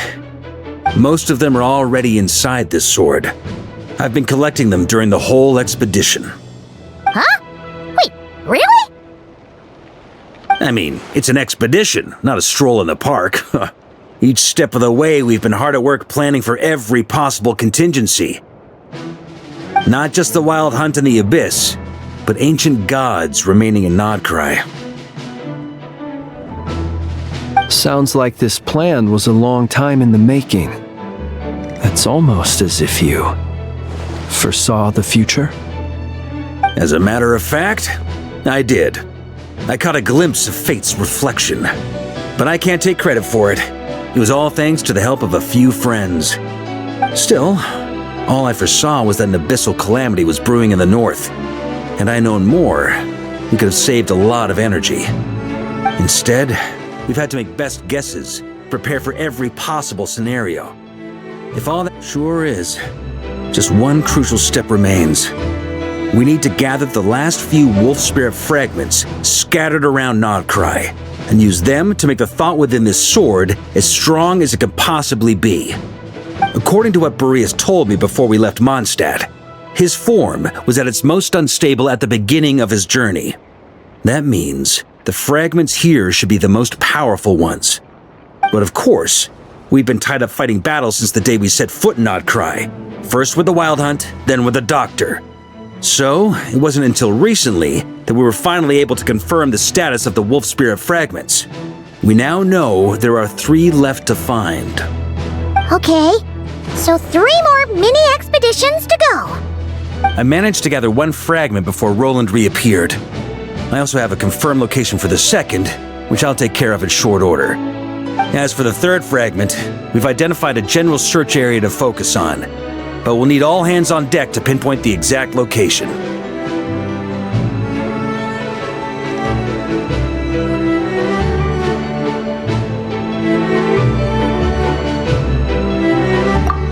most of them are already inside this sword. I've been collecting them during the whole expedition. Huh? Wait, really? I mean, it's an expedition, not a stroll in the park. Each step of the way, we've been hard at work planning for every possible contingency. Not just the wild hunt in the Abyss, but ancient gods remaining in Nodcry. Sounds like this plan was a long time in the making. It's almost as if you foresaw the future. As a matter of fact, I did. I caught a glimpse of fate's reflection, but I can't take credit for it. It was all thanks to the help of a few friends. Still, all I foresaw was that an abyssal calamity was brewing in the north. Had I known more, we could have saved a lot of energy. Instead, we've had to make best guesses, prepare for every possible scenario. If all that sure is, just one crucial step remains. we need to gather the last few wolf spirit fragments scattered around Nodcry, and use them to make the thought within this sword as strong as it could possibly be. According to what Boreas told me before we left Mondstadt, his form was at its most unstable at the beginning of his journey. That means the fragments here should be the most powerful ones. But of course, we've been tied up fighting battles since the day we set foot in Nodcry, first with the Wild Hunt, then with the Doctor. So, it wasn't until recently that we were finally able to confirm the status of the wolf spirit fragments. We now know there are 3 left to find. Okay, so 3 more mini expeditions to go. I managed to gather 1 fragment before Roland reappeared. I also have a confirmed location for the second, which I'll take care of in short order. As for the 3rd fragment, we've identified a general search area to focus on, but we'll need all hands on deck to pinpoint the exact location.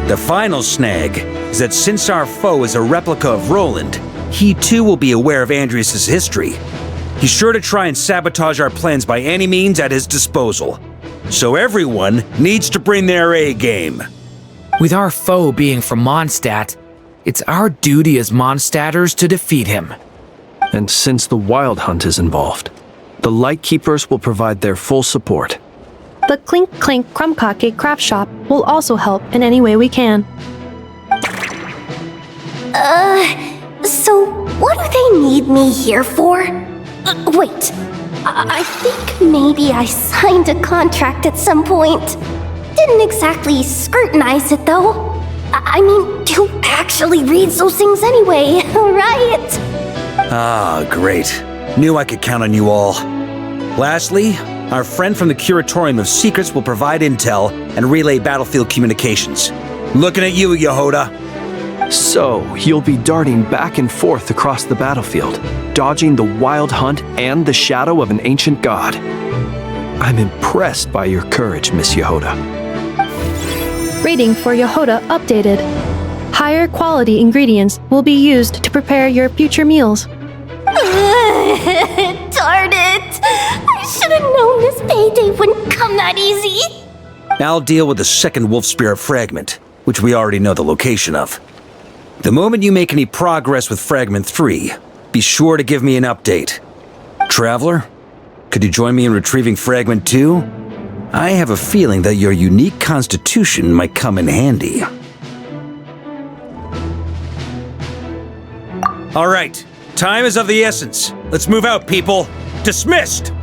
The final snag is that since our foe is a replica of Roland, he too will be aware of Andrias' history. He's sure to try and sabotage our plans by any means at his disposal. So everyone needs to bring their A-game. With our foe being from Mondstadt, it's our duty as Mondstadters to defeat him. And since the Wild Hunt is involved, the Lightkeepers will provide their full support. The Clink Clink Krumkake craft shop will also help in any way we can. So what do they need me here for? Wait, I think maybe I signed a contract at some point. Didn't exactly scrutinize it though. I mean, who actually reads those things anyway, right? Ah, great. Knew I could count on you all. Lastly, our friend from the Curatorium of Secrets will provide intel and relay battlefield communications. Looking at you, Yehoda. So, you'll be darting back and forth across the battlefield, dodging the Wild Hunt and the shadow of an ancient god. I'm impressed by your courage, Miss Yehoda. Rating for Yehoda updated. Higher quality ingredients will be used to prepare your future meals. Darn it! I should have known this payday wouldn't come that easy. I'll deal with the second wolf spirit fragment, which we already know the location of. The moment you make any progress with Fragment 3, be sure to give me an update. Traveler, could you join me in retrieving Fragment 2? I have a feeling that your unique constitution might come in handy. All right, time is of the essence. Let's move out, people. Dismissed!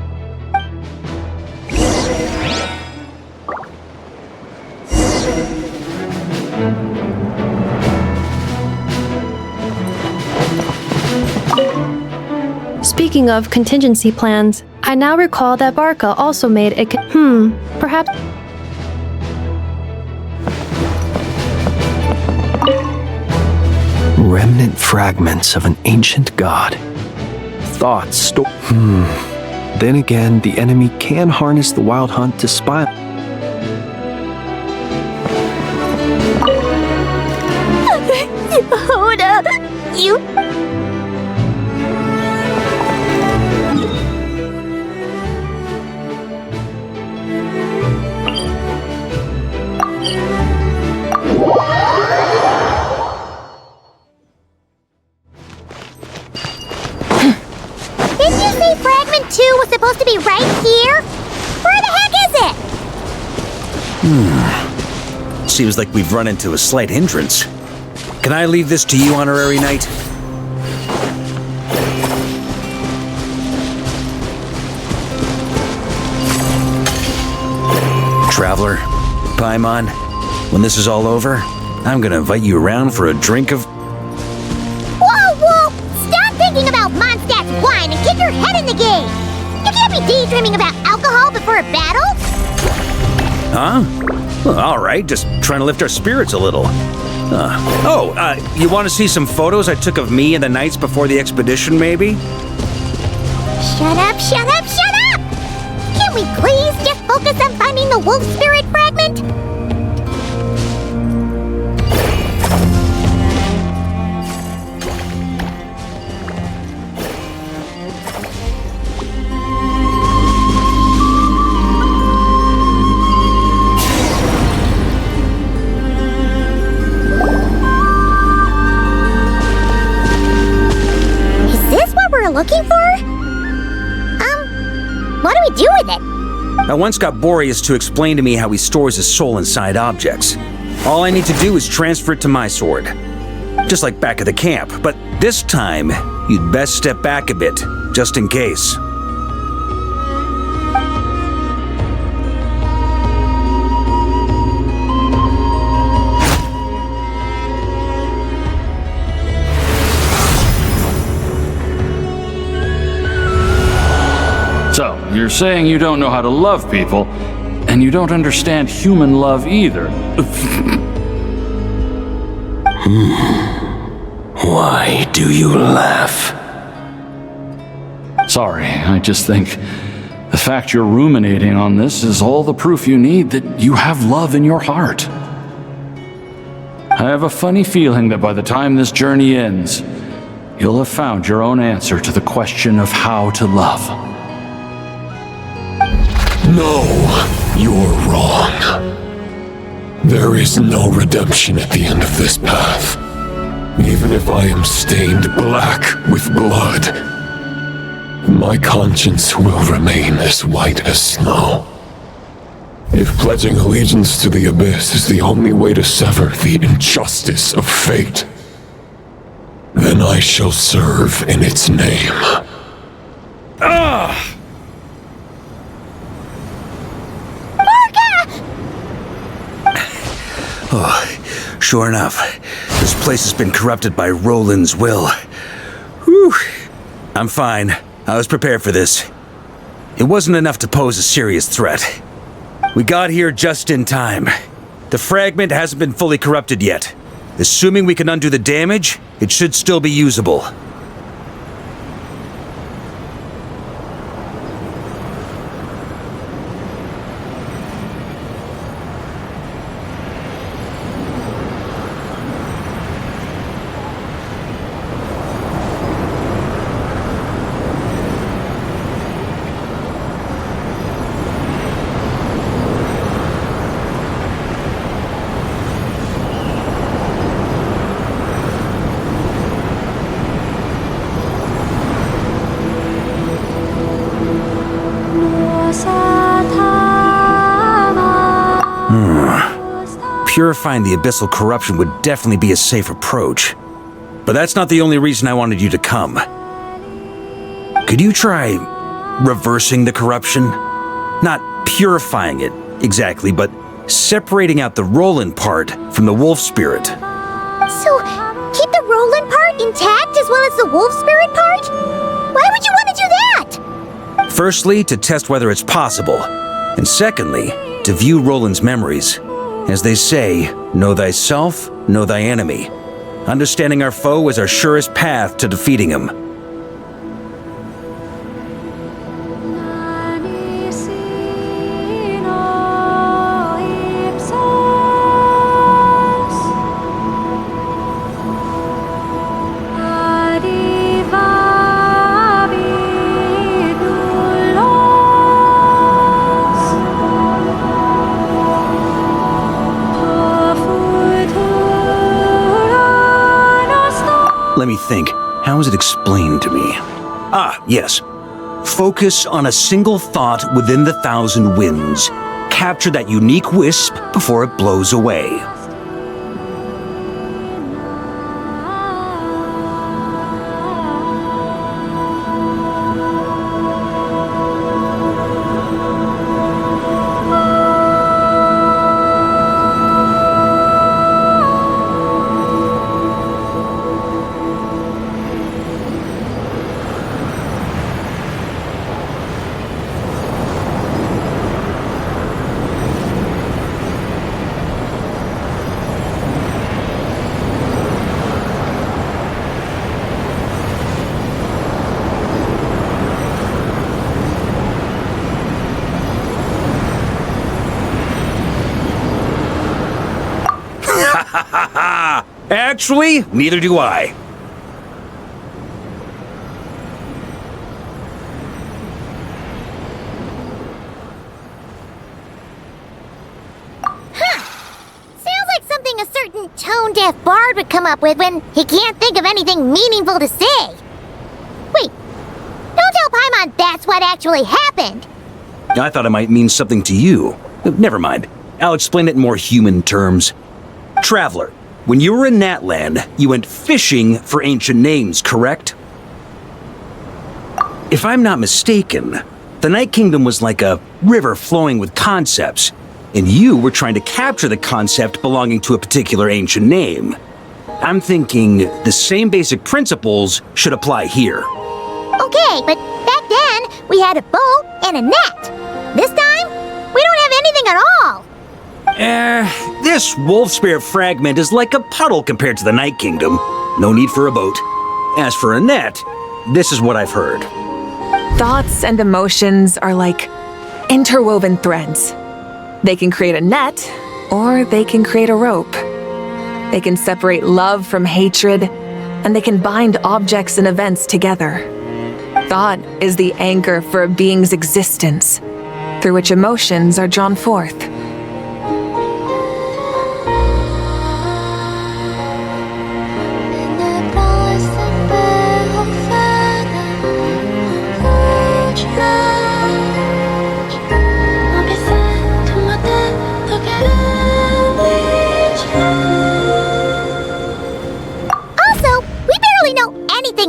Speaking of contingency plans, I now recall that Barca also made a perhaps... Remnant fragments of an ancient god. Thoughts Then again, the enemy can harness the Wild Hunt to spy. Yehoda, you... Didn't you say Fragment 2 was supposed to be right here? Where the heck is it? Seems like we've run into a slight hindrance. Can I leave this to you, Honorary Knight? Traveler, Paimon, when this is all over, I'm gonna invite you around for a drink of... Whoa! Stop thinking about Mondstadt's wine and get your head in the game! You can't be daydreaming about alcohol before a battle! Huh? Well, all right, just trying to lift our spirits a little. You want to see some photos I took of me and the knights before the expedition, maybe? Shut up! Can't we please just focus on finding the wolf spirit fragment? looking for? What do we do with it? I once got Boreas to explain to me how he stores his soul inside objects. All I need to do is transfer it to my sword. Just like back at the camp, but this time, you'd best step back a bit, just in case. So, you're saying you don't know how to love people, and you don't understand human love either. Why do you laugh? Sorry, I just think the fact you're ruminating on this is all the proof you need that you have love in your heart. I have a funny feeling that by the time this journey ends, you'll have found your own answer to the question of how to love. No, you're wrong. There is no redemption at the end of this path. Even if I am stained black with blood, my conscience will remain as white as snow. If pledging allegiance to the Abyss is the only way to sever the injustice of fate, then I shall serve in its name. Oh, sure enough, this place has been corrupted by Roland's will. Whew. I'm fine. I was prepared for this. It wasn't enough to pose a serious threat. We got here just in time. The fragment hasn't been fully corrupted yet. Assuming we can undo the damage, it should still be usable. Purifying the abyssal corruption would definitely be a safe approach. But that's not the only reason I wanted you to come. Could you try reversing the corruption? Not purifying it, exactly, but separating out the Roland part from the wolf spirit. So, keep the Roland part intact as well as the wolf spirit part? Why would you want to do that? Firstly, to test whether it's possible. And secondly, to view Roland's memories. As they say, know thyself, know thy enemy. Understanding our foe is our surest path to defeating him. Let me think. How is it explained to me? Ah, yes. Focus on a single thought within the 1,000 winds. Capture that unique wisp before it blows away. Actually, neither do I. Sounds like something a certain tone-deaf bard would come up with when he can't think of anything meaningful to say. Wait, that's what actually happened. I thought it might mean something to you. Never mind. I'll explain it in more human terms. Traveler, when you were in Natland, you went fishing for ancient names, correct? If I'm not mistaken, the Night Kingdom was like a river flowing with concepts, and you were trying to capture the concept belonging to a particular ancient name. I'm thinking the same basic principles should apply here. Okay, but back then, we had a boat and a net. This time, we don't have anything at all. This wolf spirit fragment is like a puddle compared to the Night Kingdom. No need for a boat. As for a net, this is what I've heard. Thoughts and emotions are like interwoven threads. They can create a net, or they can create a rope. They can separate love from hatred, and they can bind objects and events together. Thought is the anchor for a being's existence, through which emotions are drawn forth.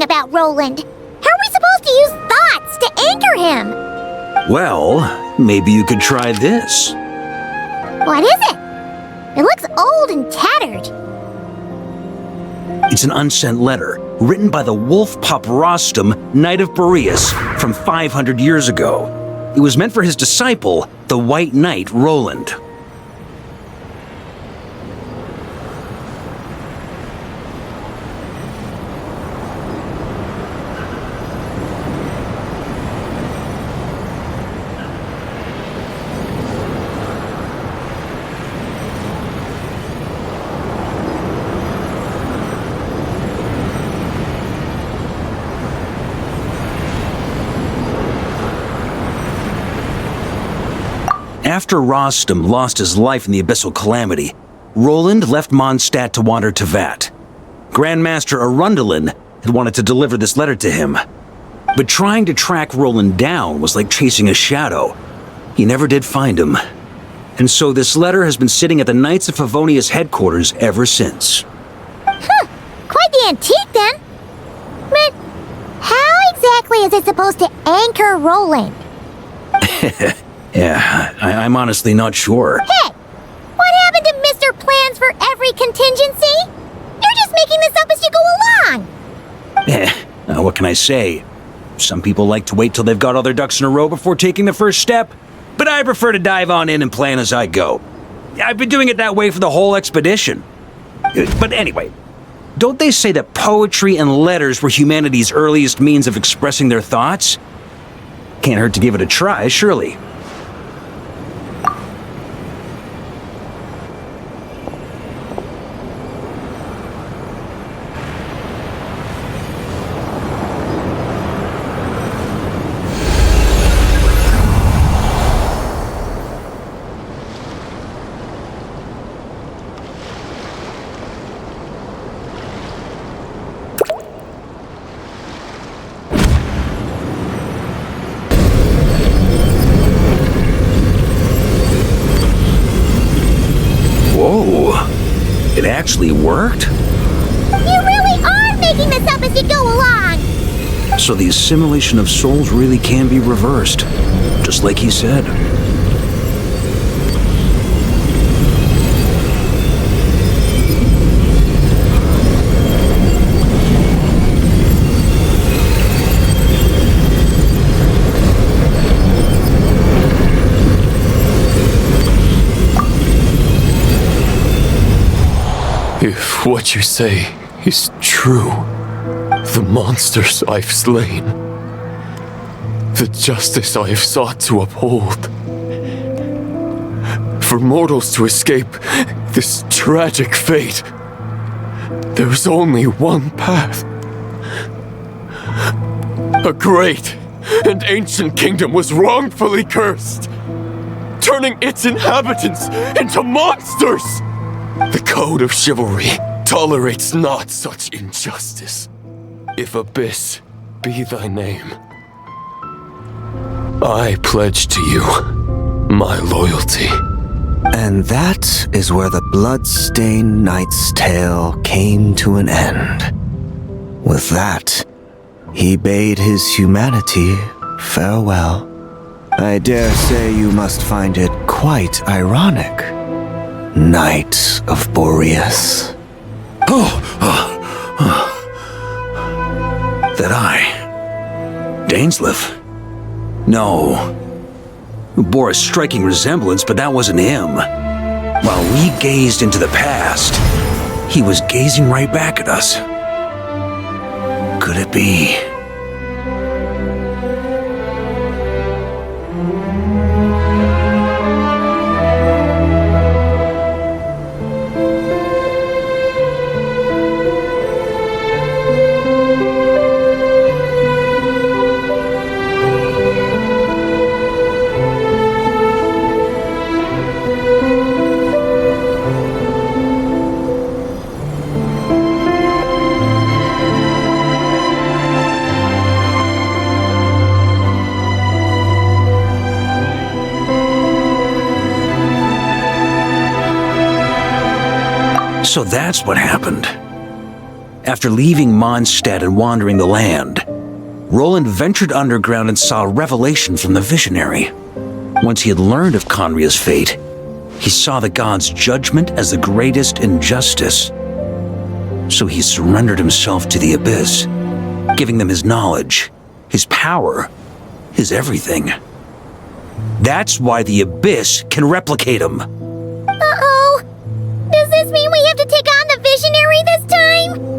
About Roland. How are we supposed to use thoughts to anchor him? Well, maybe you could try this. What is it? It looks old and tattered. It's an unsent letter written by the wolf pup Rostam, Knight of Boreas, from 500 years ago. It was meant for his disciple, the White Knight Roland. After Rostam lost his life in the Abyssal Calamity, Roland left Mondstadt to wander to Vat. Grandmaster Arundelen had wanted to deliver this letter to him. But trying to track Roland down was like chasing a shadow. He never did find him. And so this letter has been sitting at the Knights of Favonia's headquarters ever since. Quite the antique then. But how exactly is it supposed to anchor Roland? Yeah, I'm honestly not sure. Hey! What happened to Mr. Plans for every contingency? You're just making this up as you go along! What can I say? Some people like to wait till they've got all their ducks in a row before taking the first step, but I prefer to dive on in and plan as I go. I've been doing it that way for the whole expedition. But anyway, don't they say that poetry and letters were humanity's earliest means of expressing their thoughts? Can't hurt to give it a try, surely. It actually worked? You really are making this up as you go along! So the assimilation of souls really can be reversed, just like he said. If what you say is true, the monsters I've slain, the justice I have sought to uphold, for mortals to escape this tragic fate, there's only one path. A great and ancient kingdom was wrongfully cursed, turning its inhabitants into monsters! The code of chivalry tolerates not such injustice. If Abyss be thy name, I pledge to you my loyalty. And that is where the blood-stained knight's tale came to an end. With that, he bade his humanity farewell. I dare say you must find it quite ironic, Knight of Boreas. That I... Dainsleif? No. Bore a striking resemblance, but that wasn't him. While we gazed into the past, he was gazing right back at us. Could it be? So that's what happened. After leaving Mondstadt and wandering the land, Roland ventured underground and saw a revelation from the visionary. Once he had learned of Conria's fate, he saw the gods' judgment as the greatest injustice. So he surrendered himself to the Abyss, giving them his knowledge, his power, his everything. That's why the Abyss can replicate him. Uh-oh! Does this mean we have to take on the Visionary this time?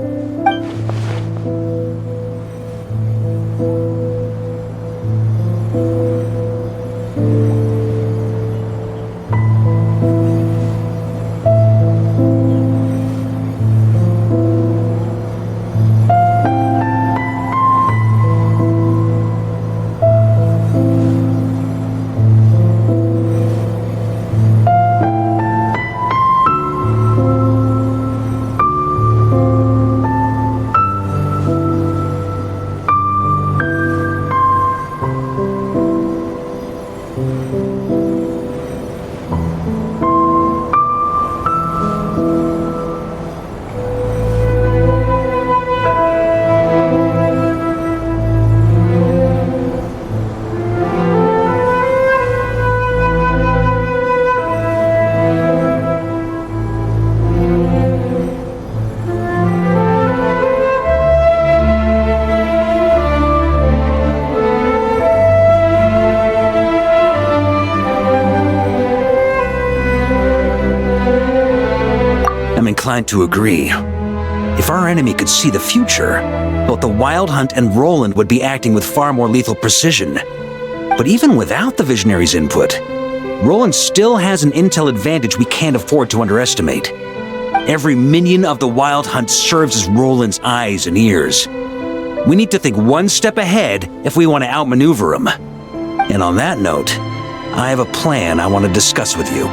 Inclined to agree. If our enemy could see the future, both the Wild Hunt and Roland would be acting with far more lethal precision. But even without the Visionary's input, Roland still has an intel advantage we can't afford to underestimate. Every minion of the Wild Hunt serves as Roland's eyes and ears. We need to think one step ahead if we want to outmaneuver him. And on that note, I have a plan I want to discuss with you.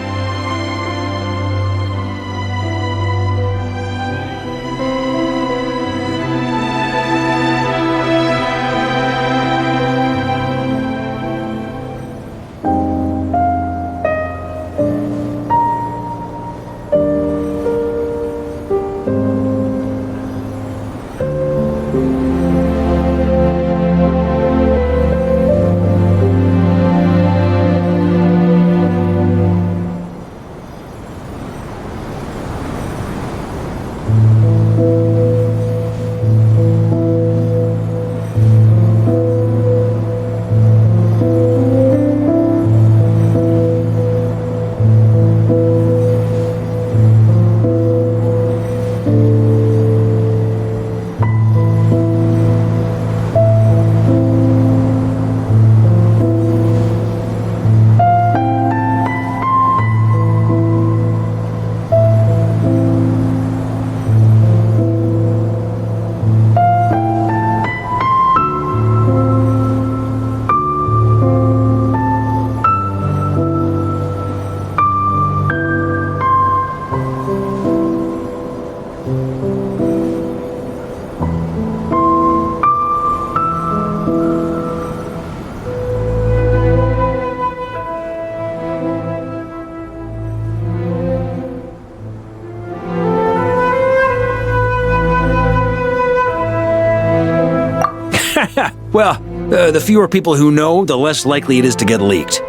Well, the fewer people who know, the less likely it is to get leaked.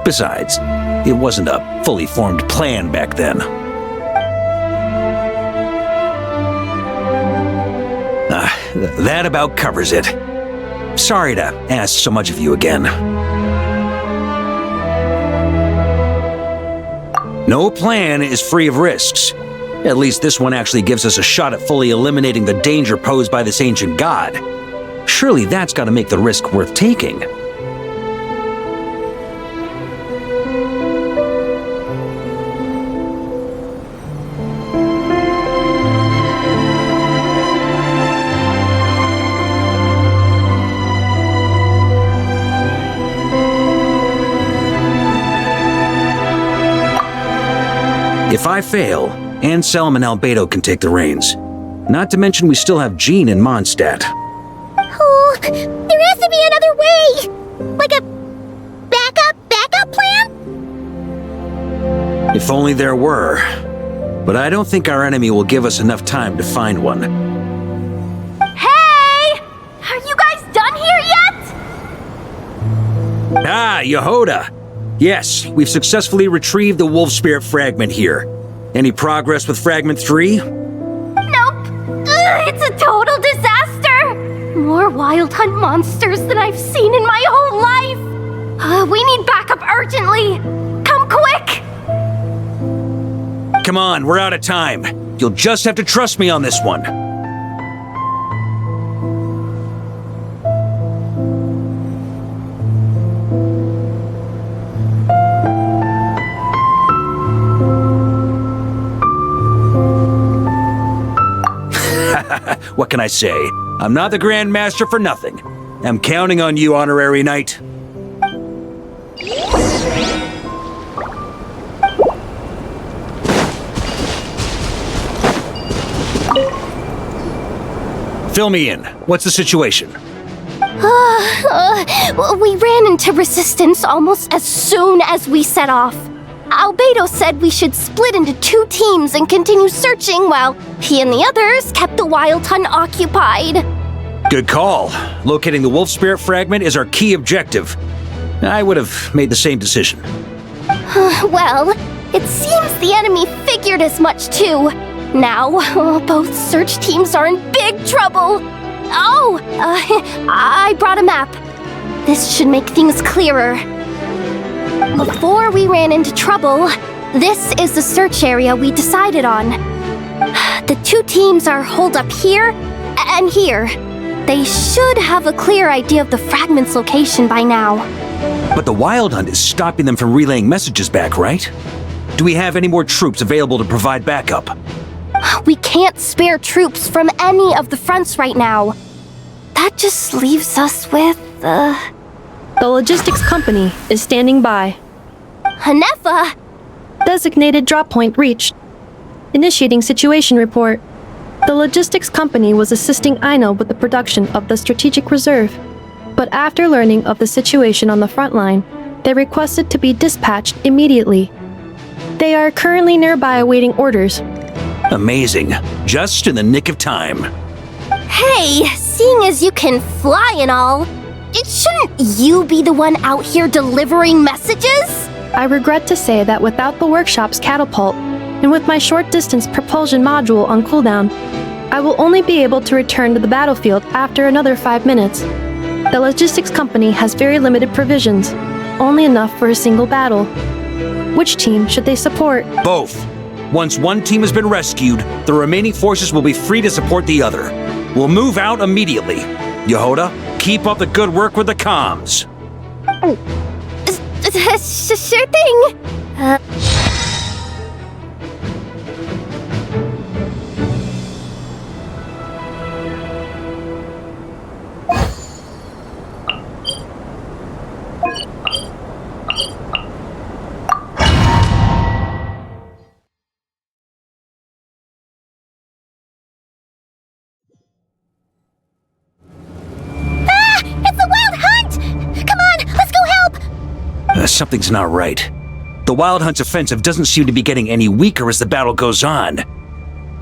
Besides, it wasn't a fully formed plan back then. That about covers it. Sorry to ask so much of you again. No plan is free of risks. At least this one actually gives us a shot at fully eliminating the danger posed by this ancient god. Surely that's got to make the risk worth taking. If I fail, Anselm and Albedo can take the reins. Not to mention we still have Jean and Mondstadt. Oh, there has to be another way! Like a backup plan? If only there were. But I don't think our enemy will give us enough time to find one. Hey! Are you guys done here yet? Ah, Yehoda! Yes, we've successfully retrieved the Wolf Spirit fragment here. Any progress with Fragment 3? Nope! It's a total disaster! More Wild Hunt monsters than I've seen in my whole life! We need backup urgently! Come quick! Come on, we're out of time. You'll just have to trust me on this one. What can I say? I'm not the Grand Master for nothing. I'm counting on you, Honorary Knight. Fill me in. What's the situation? We ran into resistance almost as soon as we set off. Albedo said we should split into 2 teams and continue searching while he and the others kept the Wild Hunt occupied. Good call. Locating the Wolf Spirit fragment is our key objective. I would have made the same decision. Well, it seems the enemy figured as much too. Now, both search teams are in big trouble. Oh, I brought a map. This should make things clearer. Before we ran into trouble, this is the search area we decided on. The 2 teams are holed up here and here. They should have a clear idea of the fragment's location by now. But the Wild Hunt is stopping them from relaying messages back, right? Do we have any more troops available to provide backup? We can't spare troops from any of the fronts right now. That just leaves us with, The logistics company is standing by. Hanefa! Designated drop point reached. Initiating situation report. The logistics company was assisting Aino with the production of the strategic reserve. But after learning of the situation on the front line, they requested to be dispatched immediately. They are currently nearby awaiting orders. Amazing. Just in the nick of time. Hey, seeing as you can fly and all, shouldn't you be the one out here delivering messages? I regret to say that without the workshop's catapult, and with my short-distance propulsion module on cooldown, I will only be able to return to the battlefield after another 5 minutes. The logistics company has very limited provisions, only enough for a single battle. Which team should they support? Both. Once one team has been rescued, the remaining forces will be free to support the other. We'll move out immediately. Yehoda, keep up the good work with the comms. Sure thing. Something's not right. The Wild Hunt's offensive doesn't seem to be getting any weaker as the battle goes on.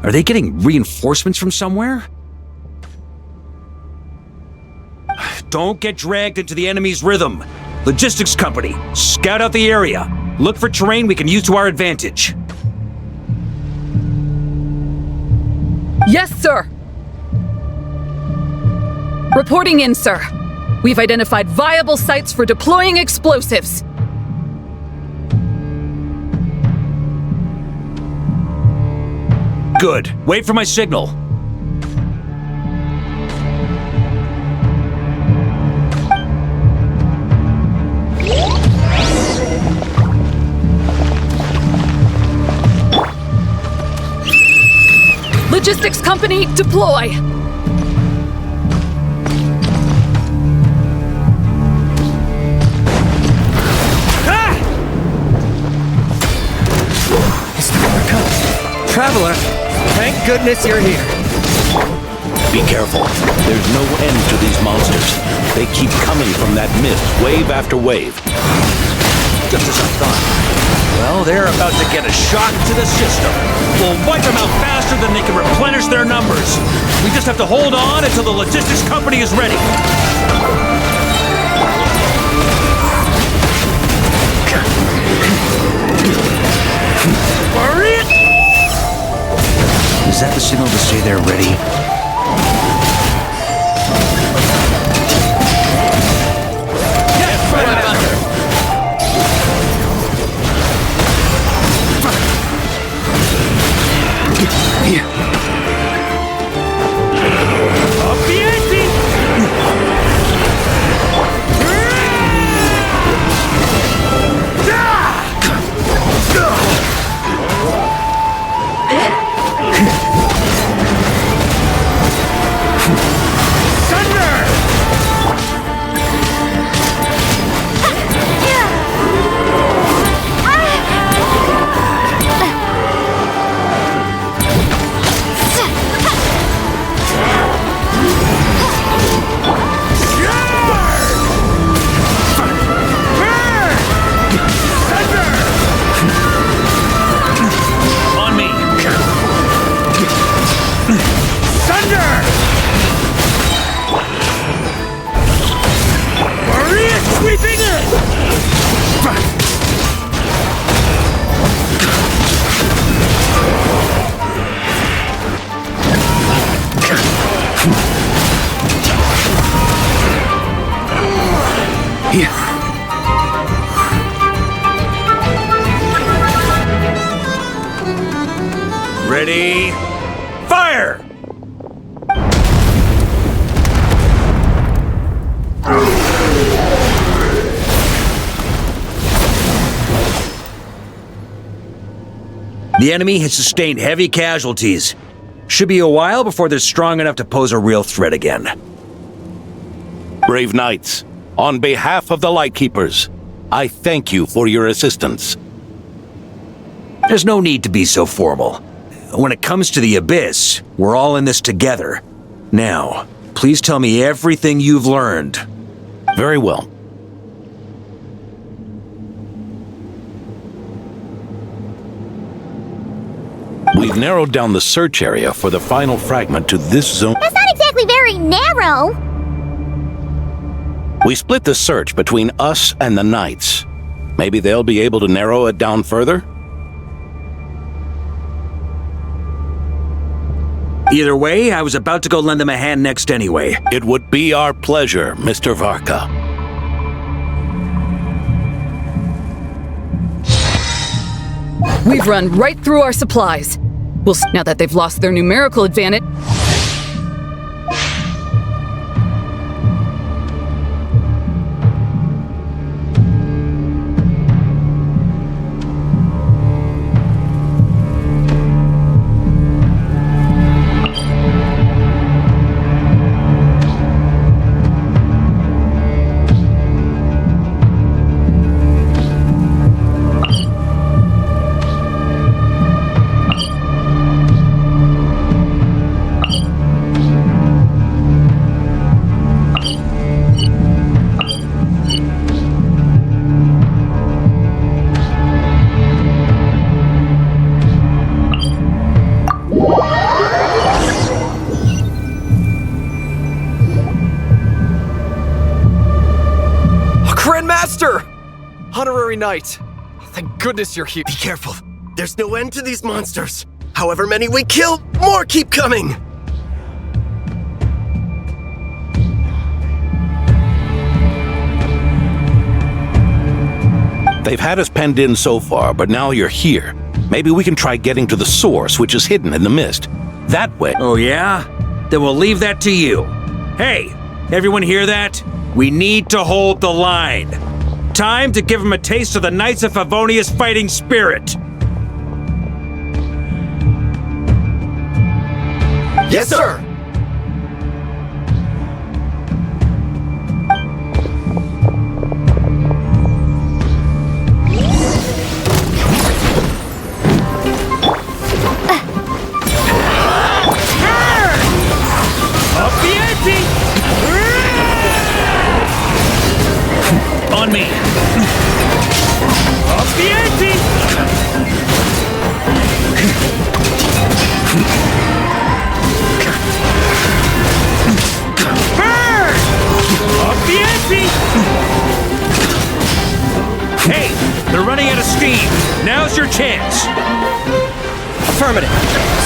Are they getting reinforcements from somewhere? Don't get dragged into the enemy's rhythm. Logistics company, scout out the area. Look for terrain we can use to our advantage. Yes, sir. Reporting in, sir. We've identified viable sites for deploying explosives. Good. Wait for my signal. Logistics company, deploy! Traveler, thank goodness you're here. Be careful. There's no end to these monsters. They keep coming from that mist, wave after wave. Just as I thought. Well, they're about to get a shock to the system. We'll wipe them out faster than they can replenish their numbers. We just have to hold on until the logistics company is ready. Is that the signal to say they're ready? Ready? Fire! The enemy has sustained heavy casualties. Should be a while before they're strong enough to pose a real threat again. Brave knights, on behalf of the Lightkeepers, I thank you for your assistance. There's no need to be so formal. When it comes to the Abyss, we're all in this together. Now, please tell me everything you've learned. Very well. We've narrowed down the search area for the final fragment to this zone. That's not exactly very narrow. We split the search between us and the Knights. Maybe they'll be able to narrow it down further? Either way, I was about to go lend them a hand next anyway. It would be our pleasure, Mr. Varka. We've run right through our supplies. Now that they've lost their numerical advantage... Master! Honorary Knight. Thank goodness you're here. Be careful. There's no end to these monsters. However many we kill, more keep coming! They've had us penned in so far, but now you're here. Maybe we can try getting to the source, which is hidden in the mist. That way. Oh, yeah? Then we'll leave that to you. Hey, everyone hear that? We need to hold the line. Time to give them a taste of the Knights of Favonius' fighting spirit. Yes, sir! Up the ante! On me! Up the ante! Burn! Up the ante! Hey, they're running out of steam. Now's your chance. Affirmative.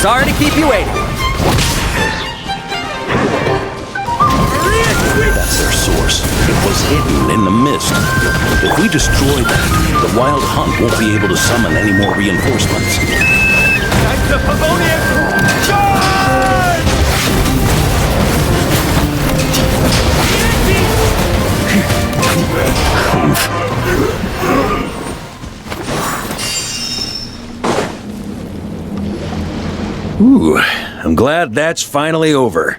Sorry to keep you waiting. That's their source. It was hidden in the mist. If we destroy that, the Wild Hunt won't be able to summon any more reinforcements. Knights of Favonius, charge! Ooh, I'm glad that's finally over.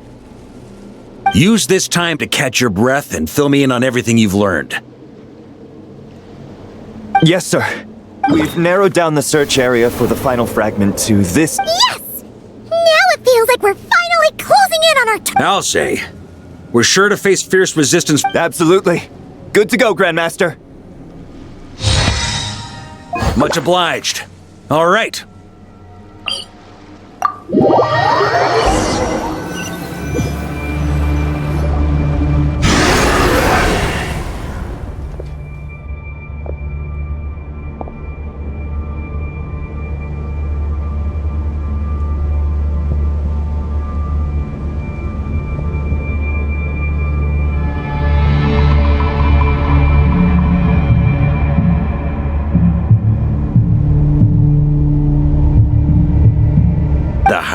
Use this time to catch your breath and fill me in on everything you've learned. Yes, sir. We've narrowed down the search area for the final fragment to this. Yes! Now it feels like we're finally closing in on our I'll say. We're sure to face fierce resistance. Absolutely. Good to go, Grandmaster. Much obliged. All right.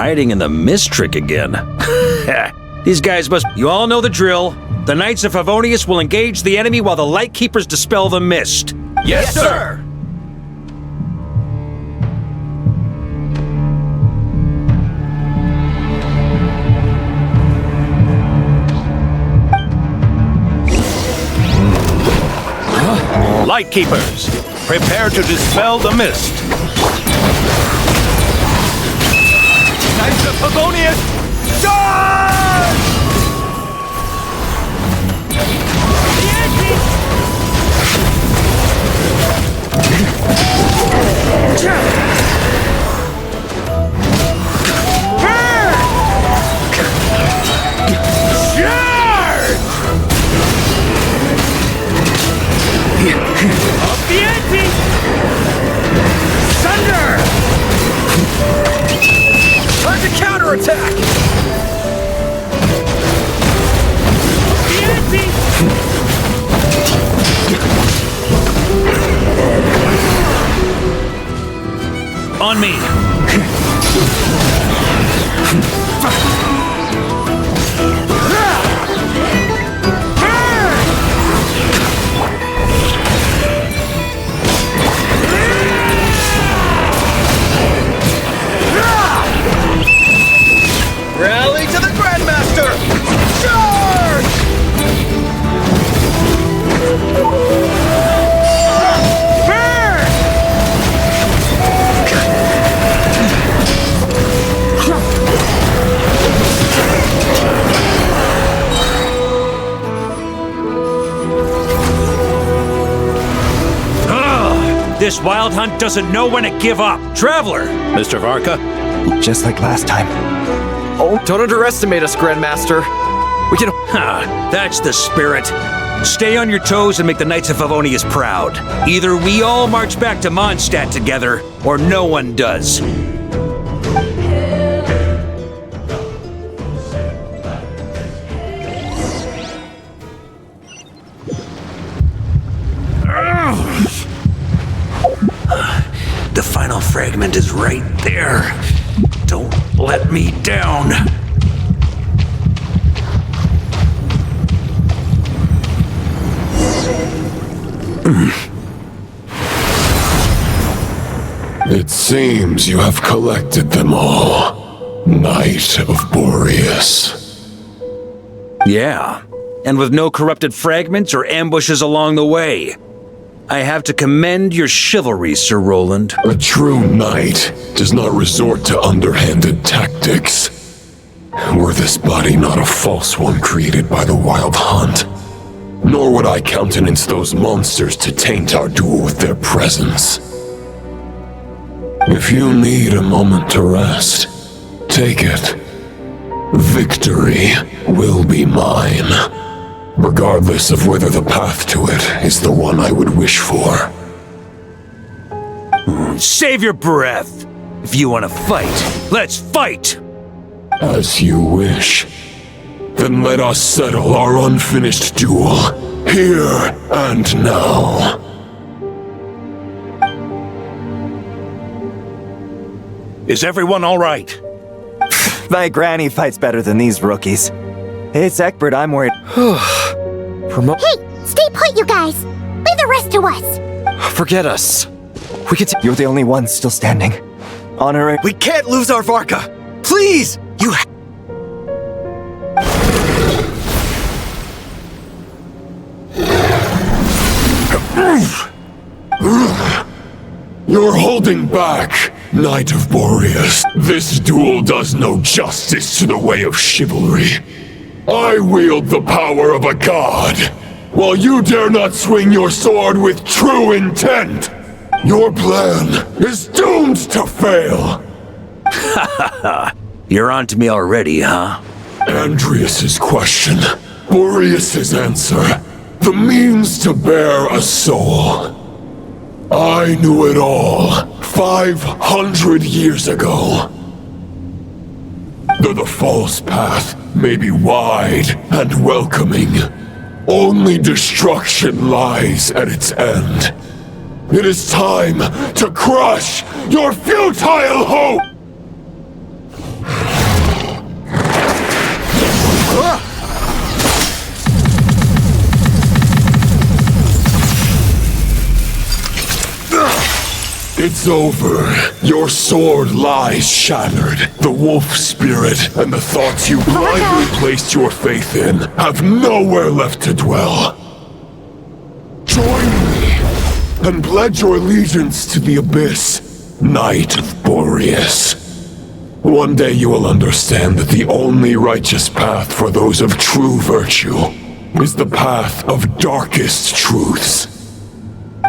Hiding in the mist trick again. These guys must... You all know the drill. The Knights of Favonius will engage the enemy while the Lightkeepers dispel the mist. Yes, sir! Lightkeepers, prepare to dispel the mist. Knights of Favonius, charge! Up the ante! Thunder! Time to counterattack! Up the ante! On me! Rally to the Grandmaster! Charge! Burn! This Wild Hunt doesn't know when to give up. Traveler! Mr. Varka? Just like last time. Oh, don't underestimate us, Grandmaster. We can... That's the spirit. Stay on your toes and make the Knights of Favonius proud. Either we all march back to Mondstadt together, or no one does. The final fragment is right there. Don't let me down. It seems you have collected them all, Knight of Boreas. Yeah, and with no corrupted fragments or ambushes along the way. I have to commend your chivalry, Sir Roland. A true knight does not resort to underhanded tactics. Were this body not a false one created by the Wild Hunt, nor would I countenance those monsters to taint our duel with their presence. If you need a moment to rest, take it. Victory will be mine, regardless of whether the path to it is the one I would wish for. Save your breath! If you want to fight, let's fight! As you wish. Then let us settle our unfinished duel, here and now. Is everyone all right? My granny fights better than these rookies. It's Egbert I'm worried. Hey, stay put, you guys! Leave the rest to us! Forget us. We can You're the only one still standing. Honor it. We can't lose our Varka! Please! You You're holding back, Knight of Boreas. This duel does no justice to the way of chivalry. I wield the power of a god, while you dare not swing your sword with true intent. Your plan is doomed to fail. You're on to me already, huh? Andreas's question, Boreas's answer, the means to bear a soul. I knew it all 500 years ago. Though the false path may be wide and welcoming, only destruction lies at its end. It is time to crush your futile hope! It's over. Your sword lies shattered. The wolf spirit and the thoughts you blindly placed your faith in have nowhere left to dwell. Join me and pledge your allegiance to the abyss, Knight of Boreas. One day you will understand that the only righteous path for those of true virtue is the path of darkest truths.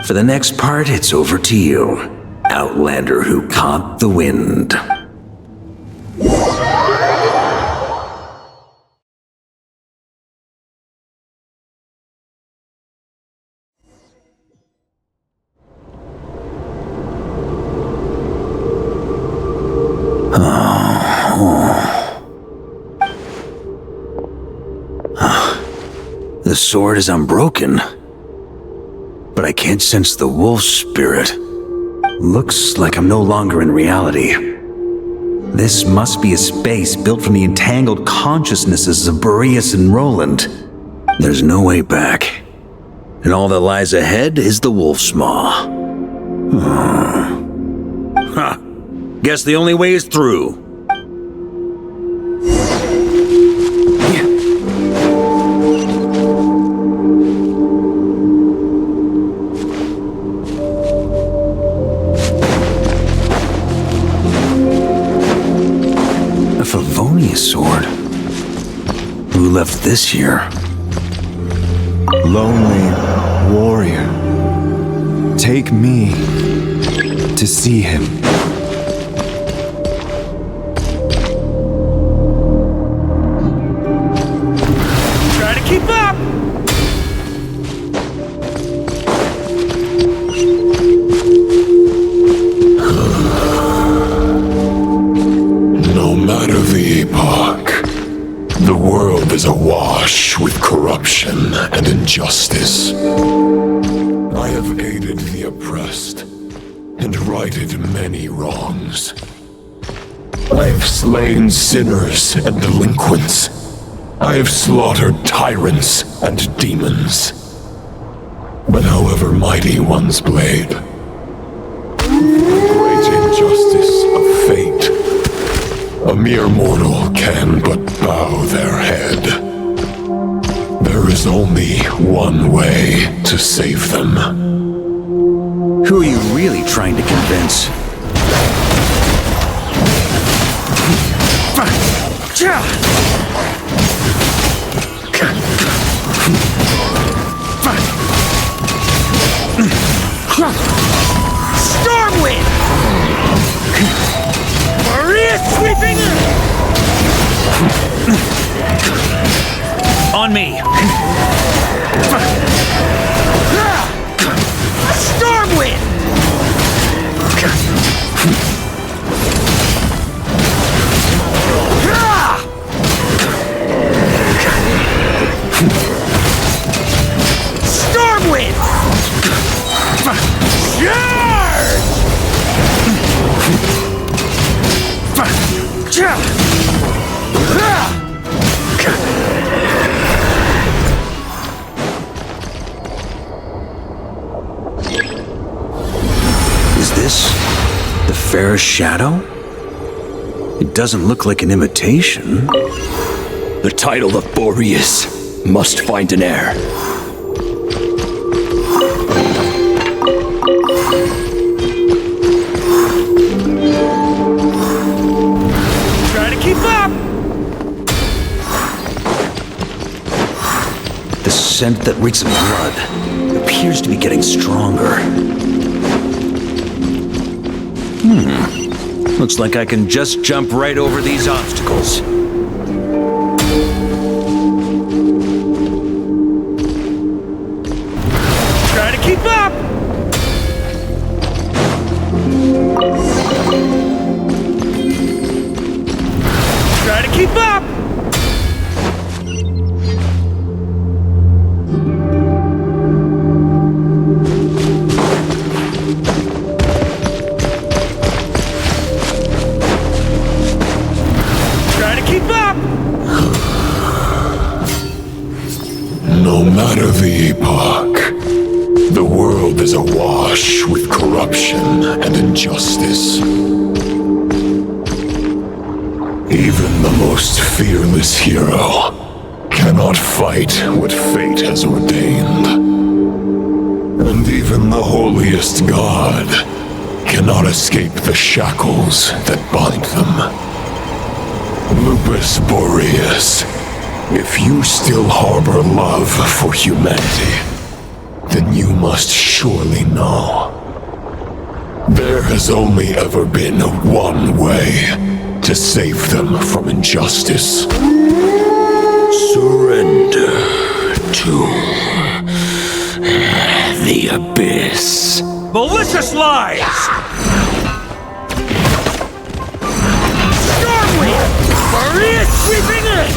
For the next part, it's over to you, Outlander who caught the wind. The sword is unbroken, but I can't sense the wolf spirit. Looks like I'm no longer in reality. This must be a space built from the entangled consciousnesses of Boreas and Roland. There's no way back. And all that lies ahead is the wolf's maw. Guess the only way is through. Sword. Who left this here? Lonely warrior. Take me to see him. Try to keep up! world is awash with corruption and injustice. I have aided the oppressed and righted many wrongs. I have slain sinners and delinquents. I have slaughtered tyrants and demons. But however mighty one's blade, the great injustice of fate, a mere mortal can but bow their head. There is only one way to save them. Who are you really trying to convince? Stormwind! Maria sweeping! On me! Stormwind! Stormwind! Is this the fairest shadow? It doesn't look like an imitation. The title of Boreas must find an heir. Try to keep up! The scent that reeks of blood appears to be getting stronger. Looks like I can just jump right over these obstacles. Try to keep up! Try to keep up! Try to keep up! No matter the epoch, the world is awash with corruption and injustice. Even the most fearless hero cannot fight what fate has ordained. And even the holiest god cannot escape the shackles that bind them. Lupus Boreas, if you still harbor love for humanity, then you must surely know. There has only ever been one way to save them from injustice. Surrender to the abyss. Malicious lies! Stormwind! Maria sweeping in!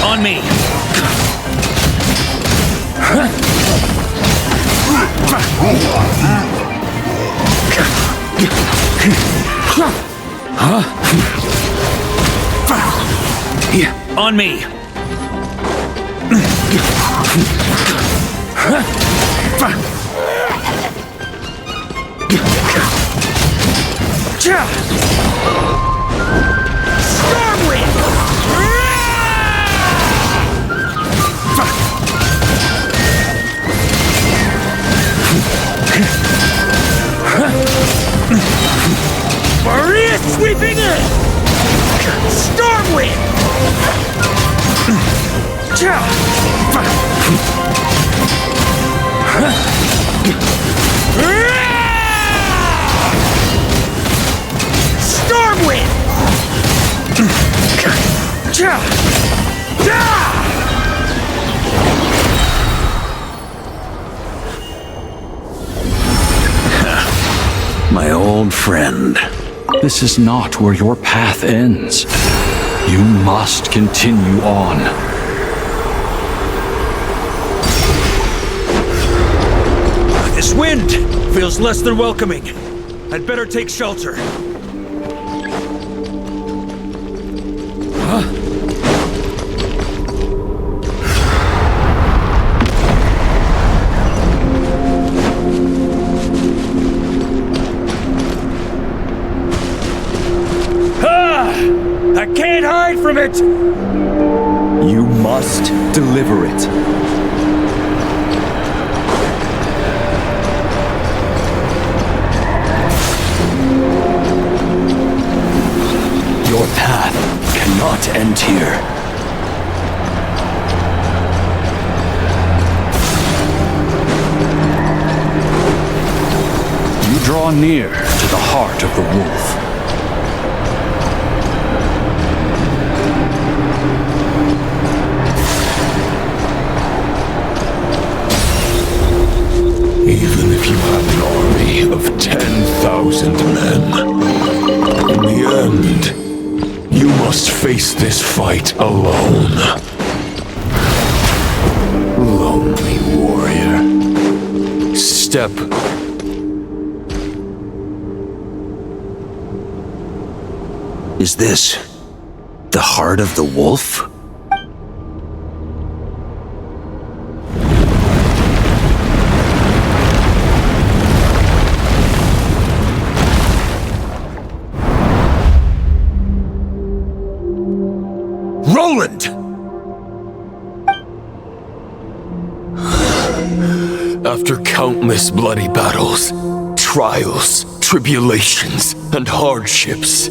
On me! On me! Stormwind! Maria sweeping in! Stormwind! Stormwind! My old friend. This is not where your path ends. You must continue on. This wind feels less than welcoming. I'd better take shelter. Huh? I can't hide from it! You must deliver it. Your path cannot end here. You draw near to the heart of the wolf. Even if you have an army of 10,000 men, in the end, you must face this fight alone. Lonely warrior. Step. Is this the heart of the wolf? Roland! After countless bloody battles, trials, tribulations, and hardships,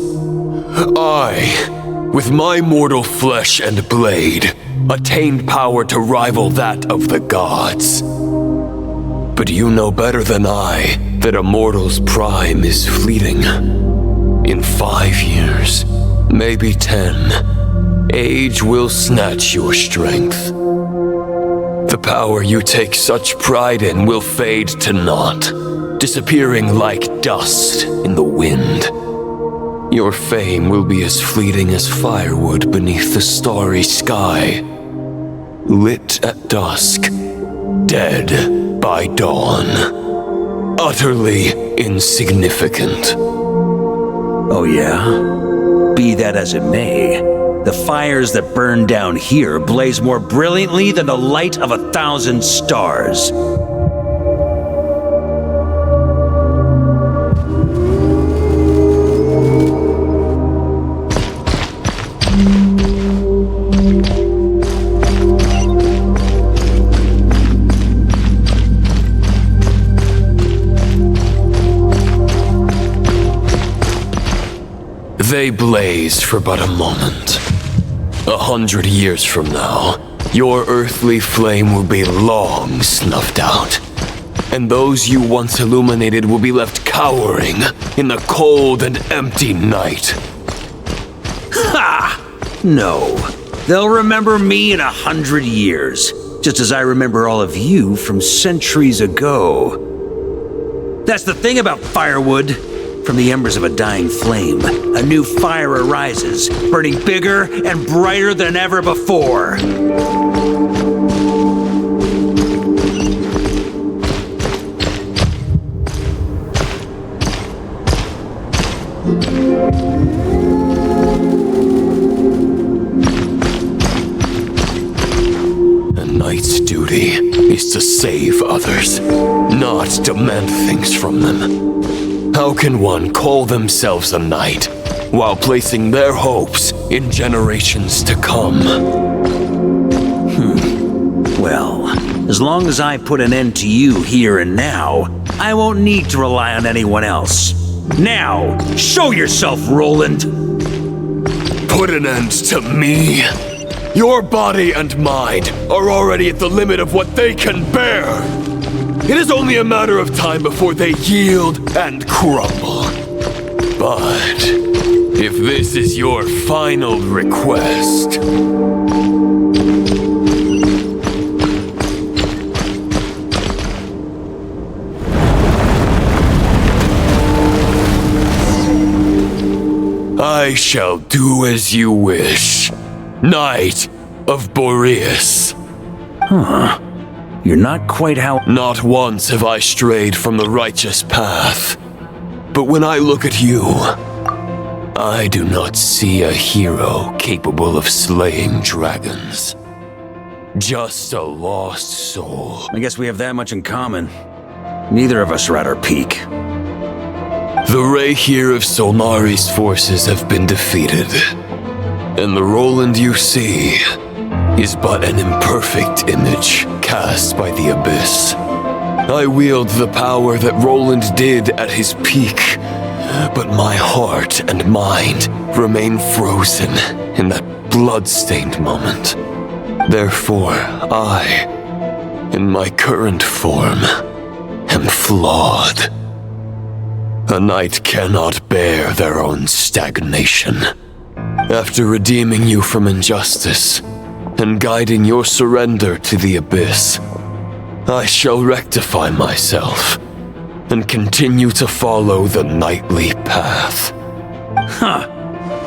I, with my mortal flesh and blade, attained power to rival that of the gods. But you know better than I that a mortal's prime is fleeting. In 5 years, maybe 10, age will snatch your strength. The power you take such pride in will fade to naught, disappearing like dust in the wind. Your fame will be as fleeting as firewood beneath the starry sky, lit at dusk, dead by dawn, utterly insignificant. Oh yeah? Be that as it may, the fires that burn down here blaze more brilliantly than the light of 1,000 stars. They blaze for but a moment. 100 years from now, your earthly flame will be long snuffed out, and those you once illuminated will be left cowering in the cold and empty night. Ha! No. They'll remember me in 100 years, just as I remember all of you from centuries ago. That's the thing about firewood. From the embers of a dying flame, a new fire arises, burning bigger and brighter than ever before. A knight's duty is to save others, not demand things from them. How can one call themselves a knight while placing their hopes in generations to come? Well, as long as I put an end to you here and now, I won't need to rely on anyone else. Now, show yourself, Roland! Put an end to me? Your body and mind are already at the limit of what they can bear. It is only a matter of time before they yield and crumble. But if this is your final request... I shall do as you wish, Knight of Boreas. Huh. You're not quite how— Not once have I strayed from the righteous path. But when I look at you, I do not see a hero capable of slaying dragons. Just a lost soul. I guess we have that much in common. Neither of us are at our peak. The Rayhir of Solnari's forces have been defeated, and the Roland you see is but an imperfect image cast by the Abyss. I wield the power that Roland did at his peak, but my heart and mind remain frozen in that blood-stained moment. Therefore, I, in my current form, am flawed. A knight cannot bear their own stagnation. After redeeming you from injustice and guiding your surrender to the Abyss, I shall rectify myself and continue to follow the knightly path. Huh.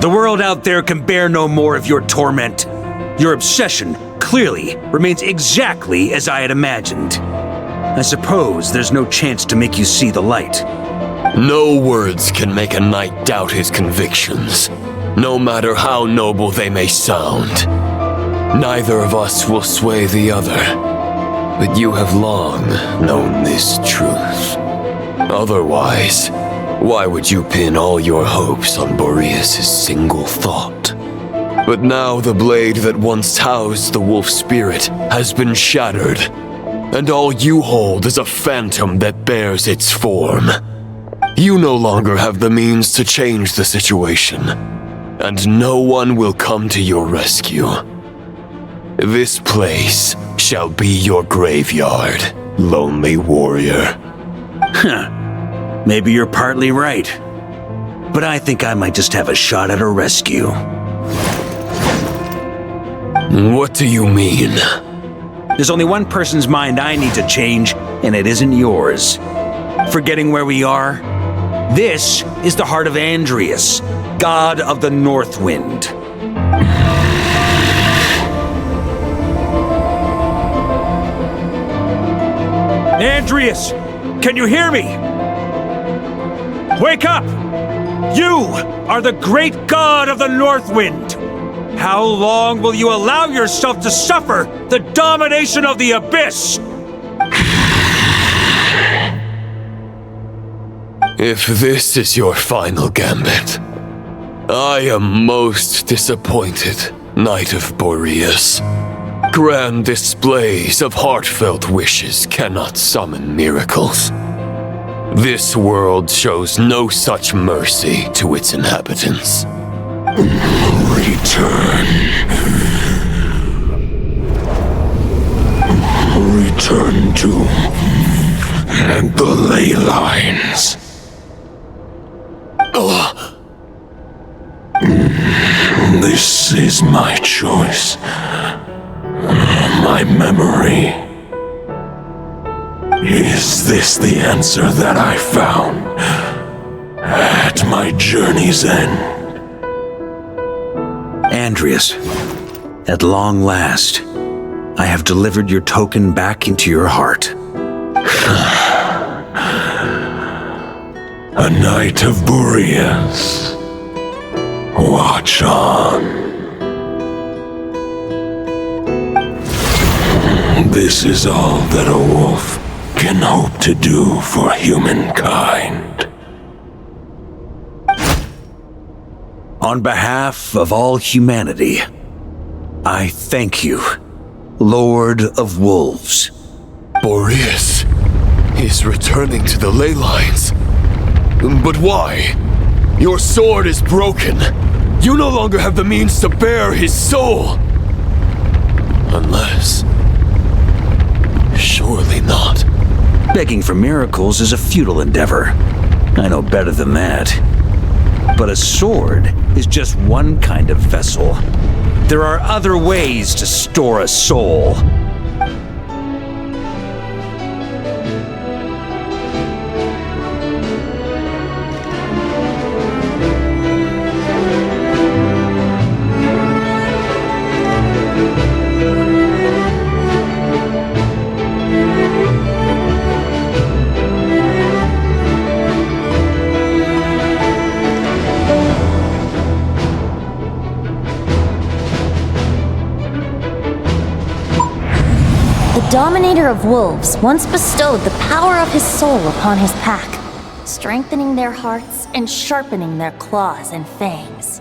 The world out there can bear no more of your torment. Your obsession clearly remains exactly as I had imagined. I suppose there's no chance to make you see the light. No words can make a knight doubt his convictions, no matter how noble they may sound. Neither of us will sway the other, but you have long known this truth. Otherwise, why would you pin all your hopes on Boreas' single thought? But now the blade that once housed the wolf spirit has been shattered, and all you hold is a phantom that bears its form. You no longer have the means to change the situation, and no one will come to your rescue. This place shall be your graveyard, lonely warrior. Huh. Maybe you're partly right. But I think I might just have a shot at a rescue. What do you mean? There's only one person's mind I need to change, and it isn't yours. Forgetting where we are? This is the heart of Andrias, god of the North Wind. Andrias! Can you hear me? Wake up! You are the great god of the North Wind! How long will you allow yourself to suffer the domination of the Abyss? If this is your final gambit, I am most disappointed, Knight of Boreas. Grand displays of heartfelt wishes cannot summon miracles. This world shows no such mercy to its inhabitants. Return. Return to the ley lines. This is my choice. My memory. Is this the answer that I found at my journey's end? Andrias, at long last, I have delivered your token back into your heart. A knight of Boreas. Watch on. This is all that a wolf can hope to do for humankind. On behalf of all humanity, I thank you, Lord of Wolves. Boreas is returning to the ley lines. But why? Your sword is broken. You no longer have the means to bear his soul. Unless... surely not. Begging for miracles is a futile endeavor. I know better than that. But a sword is just one kind of vessel. There are other ways to store a soul. Dominator of Wolves once bestowed the power of his soul upon his pack, strengthening their hearts and sharpening their claws and fangs.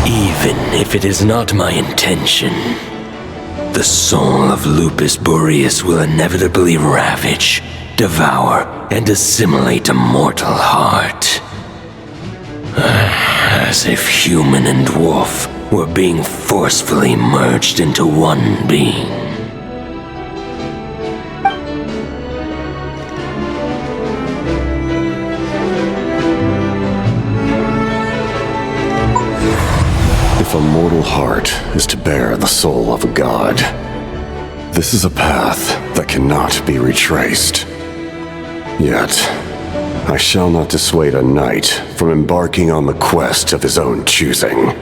Even if it is not my intention, the soul of Lupus Boreas will inevitably ravage, devour, and assimilate a mortal heart. As if human and wolf were being forcefully merged into one being. If a mortal heart is to bear the soul of a god, this is a path that cannot be retraced. Yet, I shall not dissuade a knight from embarking on the quest of his own choosing.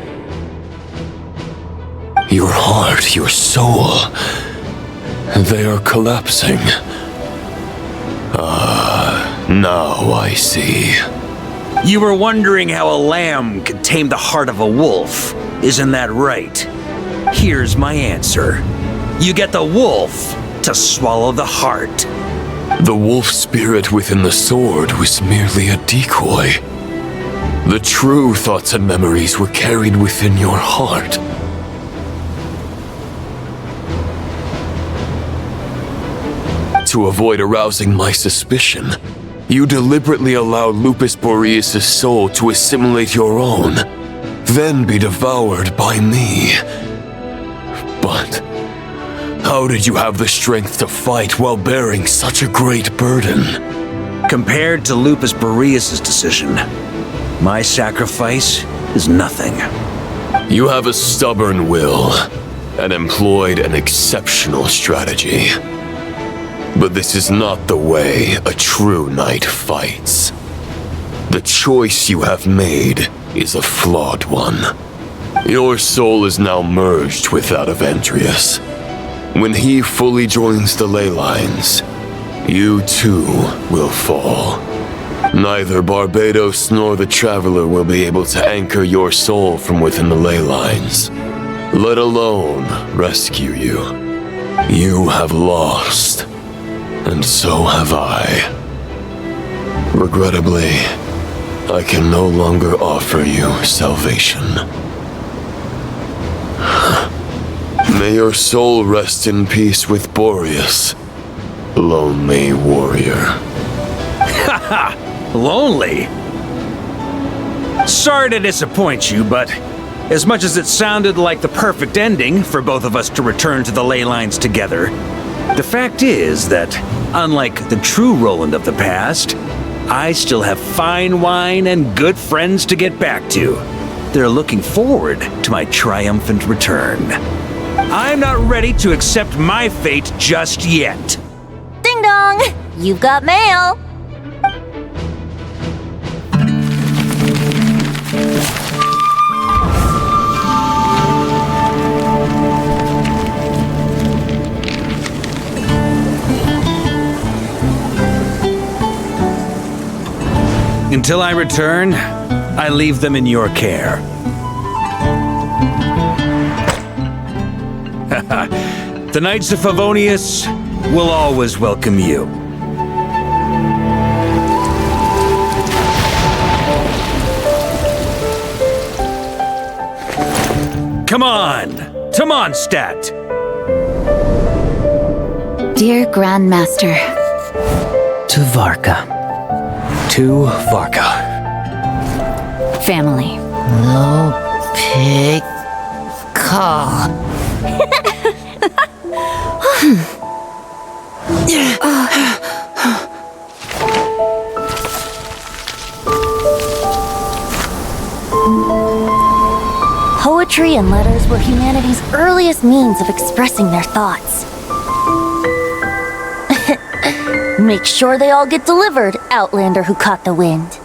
Your heart, your soul, they are collapsing. Now I see. You were wondering how a lamb could tame the heart of a wolf, isn't that right? Here's my answer. You get the wolf to swallow the heart. The wolf spirit within the sword was merely a decoy. The true thoughts and memories were carried within your heart. To avoid arousing my suspicion, you deliberately allowed Lupus Boreas' soul to assimilate your own, then be devoured by me. But how did you have the strength to fight while bearing such a great burden? Compared to Lupus Boreas' decision, my sacrifice is nothing. You have a stubborn will and employed an exceptional strategy. But this is not the way a true knight fights. The choice you have made is a flawed one. Your soul is now merged with that of Andreas. When he fully joins the ley lines, you too will fall. Neither Barbados nor the Traveler will be able to anchor your soul from within the ley lines, let alone rescue you. You have lost, and so have I. Regrettably, I can no longer offer you salvation. May your soul rest in peace with Boreas, lonely warrior. Haha! Lonely? Sorry to disappoint you, but as much as it sounded like the perfect ending for both of us to return to the ley lines together, the fact is that, unlike the true Roland of the past, I still have fine wine and good friends to get back to. They're looking forward to my triumphant return. I'm not ready to accept my fate just yet. Ding dong! You've got mail! Until I return, I leave them in your care. The Knights of Favonius will always welcome you. Come on, to Mondstadt! Dear Grandmaster. To Varka. To Varka. Family. No pig call. Poetry and letters were humanity's earliest means of expressing their thoughts. Make sure they all get delivered, Outlander who caught the wind.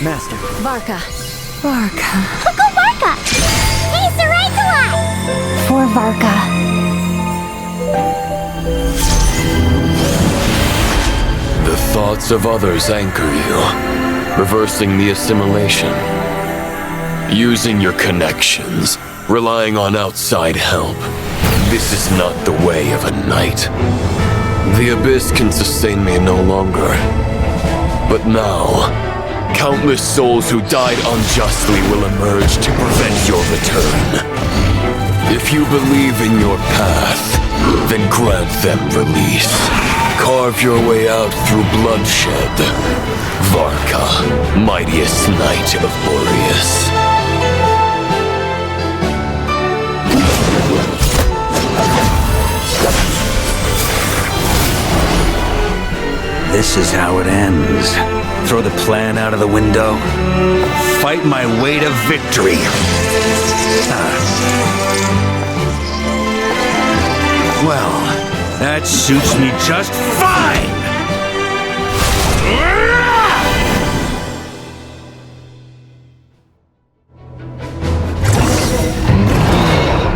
Master. Varka. Go Varka! Hey, Sarai! For Varka. The thoughts of others anchor you, reversing the assimilation. Using your connections, relying on outside help. This is not the way of a knight. The abyss can sustain me no longer. But now, countless souls who died unjustly will emerge to prevent your return. If you believe in your path, then grant them release. Carve your way out through bloodshed. Varka, mightiest knight of Boreas. This is how it ends. Throw the plan out of the window. Fight my way to victory. Well, that suits me just fine!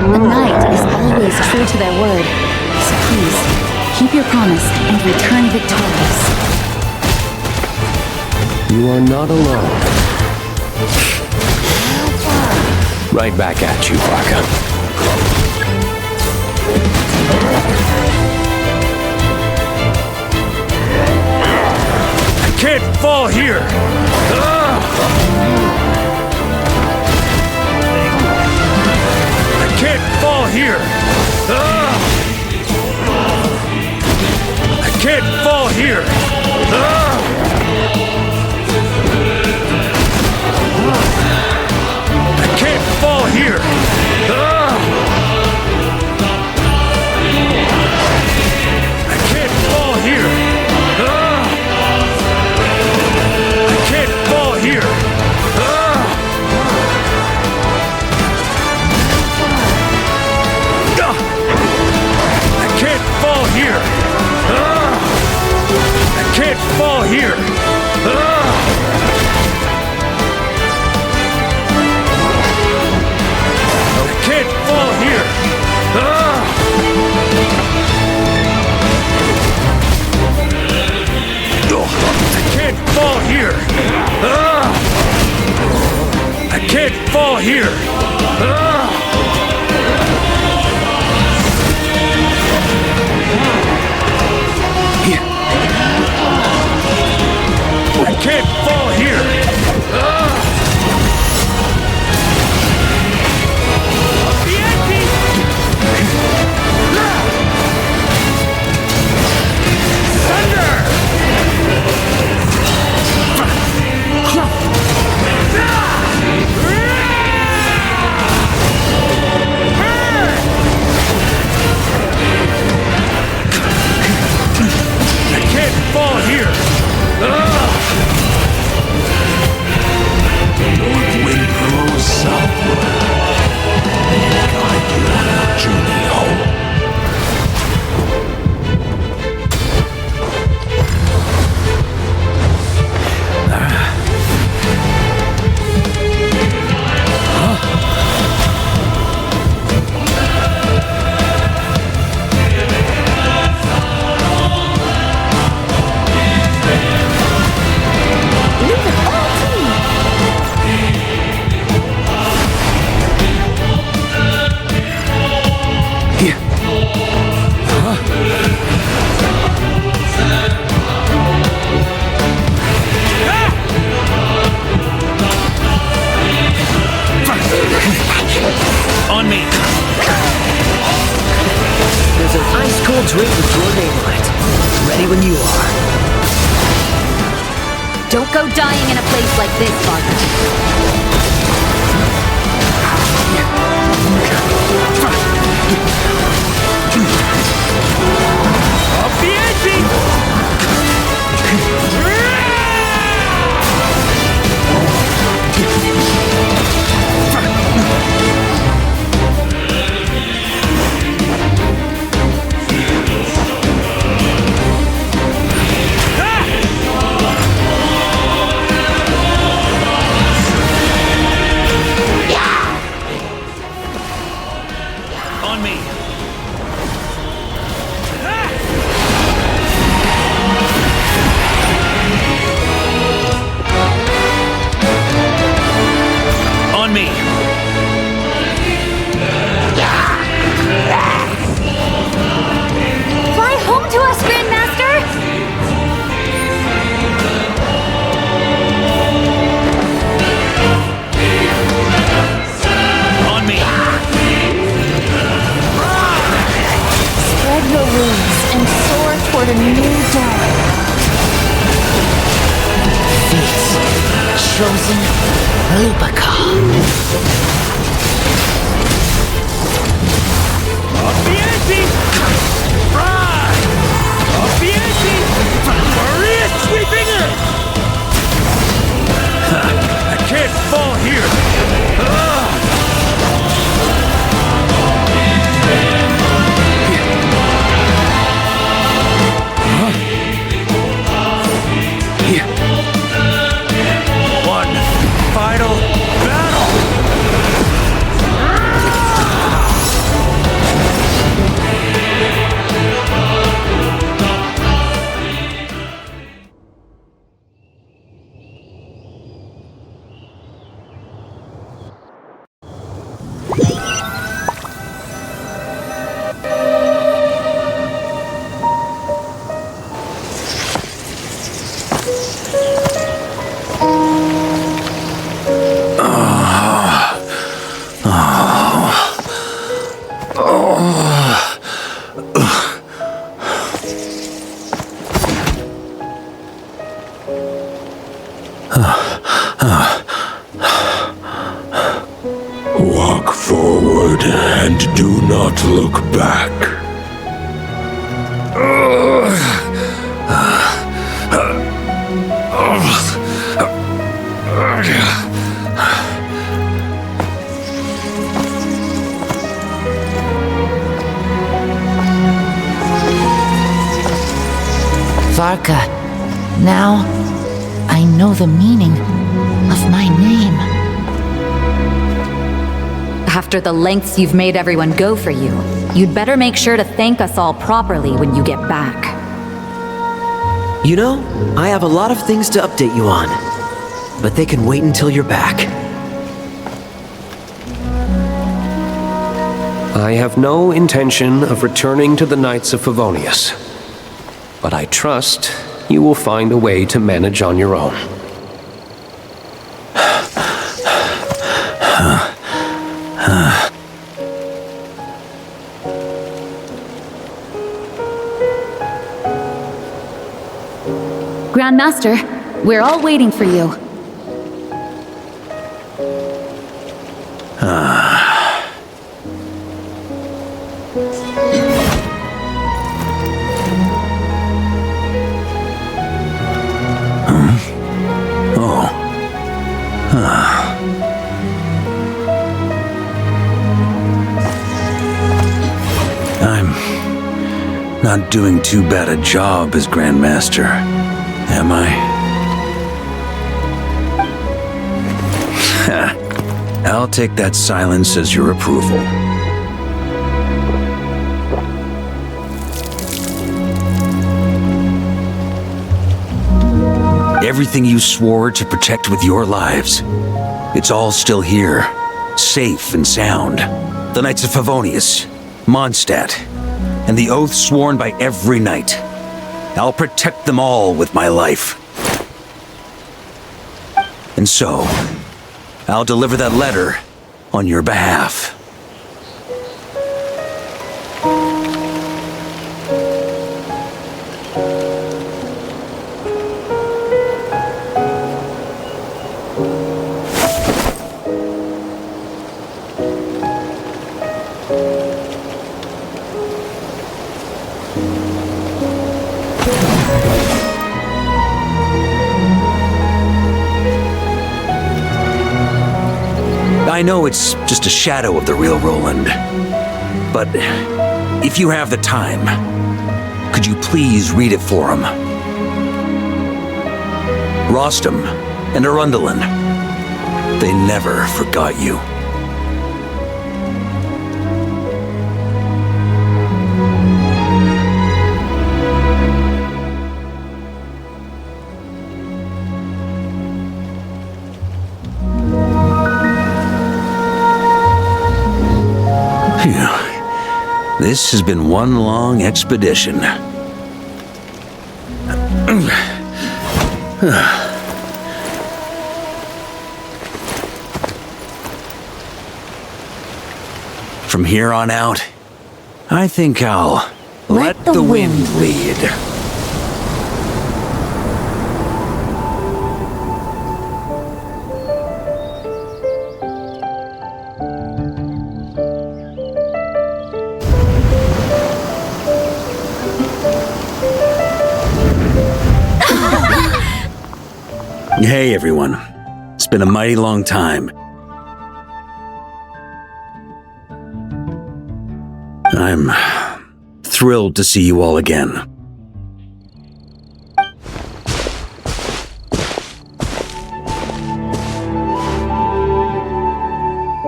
A knight is always true to their word. So please, keep your promise and return victorious. You are not alone. Right back at you, Varka. I can't fall here! I can't fall here! I can't fall here! I can't fall here! I can't fall here! I can't fall here! I can't fall here! I can't fall here! I can't fall here! I can't fall here! I can't fall here! I can't fall here! I can't fall here! North wind blows southward and guide you on your journey home. On me! There's an ice-cold drink with your name on it. Ready when you are. Don't go dying in a place like this, Varka. Off the edge! I can't fall here! One final battle! Walk forward and do not look back. Varka, now I know the meaning of my name. After the lengths you've made everyone go for you, you'd better make sure to thank us all properly when you get back. You know, I have a lot of things to update you on, but they can wait until you're back. I have no intention of returning to the Knights of Favonius, but I trust you will find a way to manage on your own. Grandmaster, we're all waiting for you. I'm not doing too bad a job as Grandmaster, am I? I'll take that silence as your approval. Everything you swore to protect with your lives, it's all still here, safe and sound. The Knights of Favonius, Mondstadt, and the oath sworn by every knight. I'll protect them all with my life. And so, I'll deliver that letter on your behalf. I know it's just a shadow of the real Roland, but if you have the time, could you please read it for him? Rostam and Arundelen, they never forgot you. This has been one long expedition. From here on out, I think I'll let the wind lead. Hey, everyone. It's been a mighty long time. I'm thrilled to see you all again.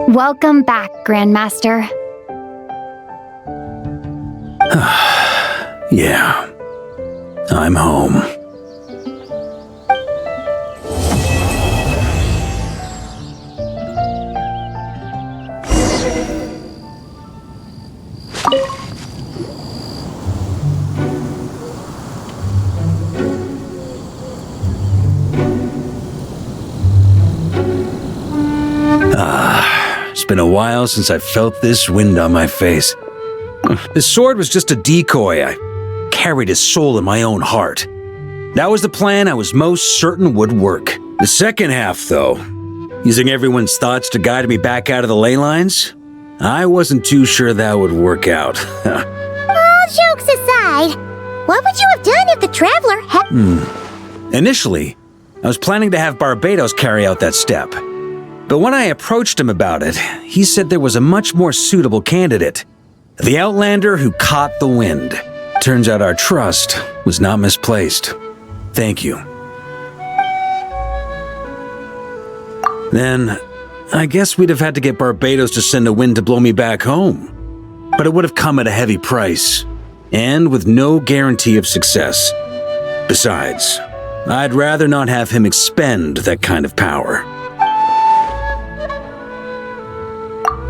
Welcome back, Grandmaster. Yeah, I'm home. It's been a while since I felt this wind on my face. This sword was just a decoy. I carried his soul in my own heart. That was the plan I was most certain would work. The second half, though, using everyone's thoughts to guide me back out of the ley lines, I wasn't too sure that would work out. All jokes aside, what would you have done if the Traveler had... Initially, I was planning to have Barbados carry out that step. But when I approached him about it, he said there was a much more suitable candidate. The Outlander who caught the wind. Turns out our trust was not misplaced. Thank you. Then, I guess we'd have had to get Barbados to send a wind to blow me back home. But it would have come at a heavy price, and with no guarantee of success. Besides, I'd rather not have him expend that kind of power.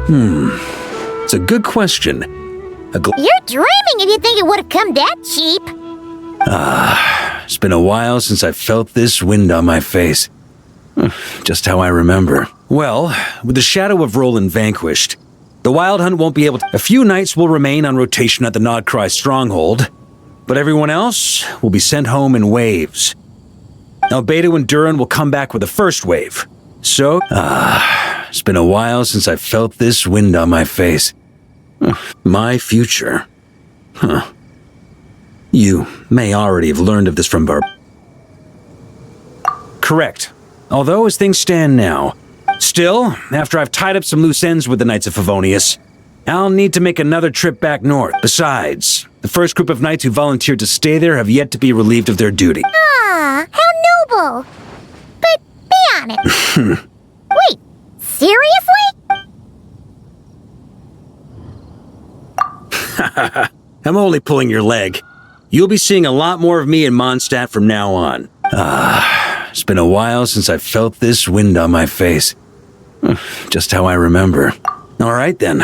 It's a good question. You're dreaming if you think it would have come that cheap. It's been a while since I felt this wind on my face. Just how I remember. Well, with the shadow of Roland vanquished, the Wild Hunt won't be able to... A few knights will remain on rotation at the Nodcry stronghold, but everyone else will be sent home in waves. Albedo and Durin will come back with the first wave. So, it's been a while since I felt this wind on my face. My future. You may already have learned of this from Correct. Although as things stand now, still, after I've tied up some loose ends with the Knights of Favonius, I'll need to make another trip back north. Besides, the first group of knights who volunteered to stay there have yet to be relieved of their duty. Ah, how noble. But be honest. Wait, seriously? I'm only pulling your leg. You'll be seeing a lot more of me in Mondstadt from now on. It's been a while since I felt this wind on my face. Just how I remember. All right then.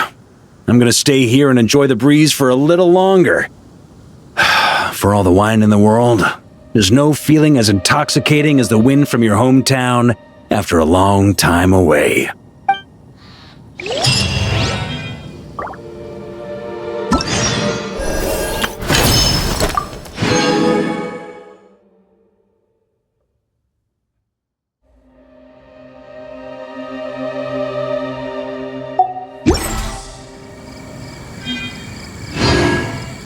I'm gonna stay here and enjoy the breeze for a little longer. For all the wine in the world, there's no feeling as intoxicating as the wind from your hometown after a long time away.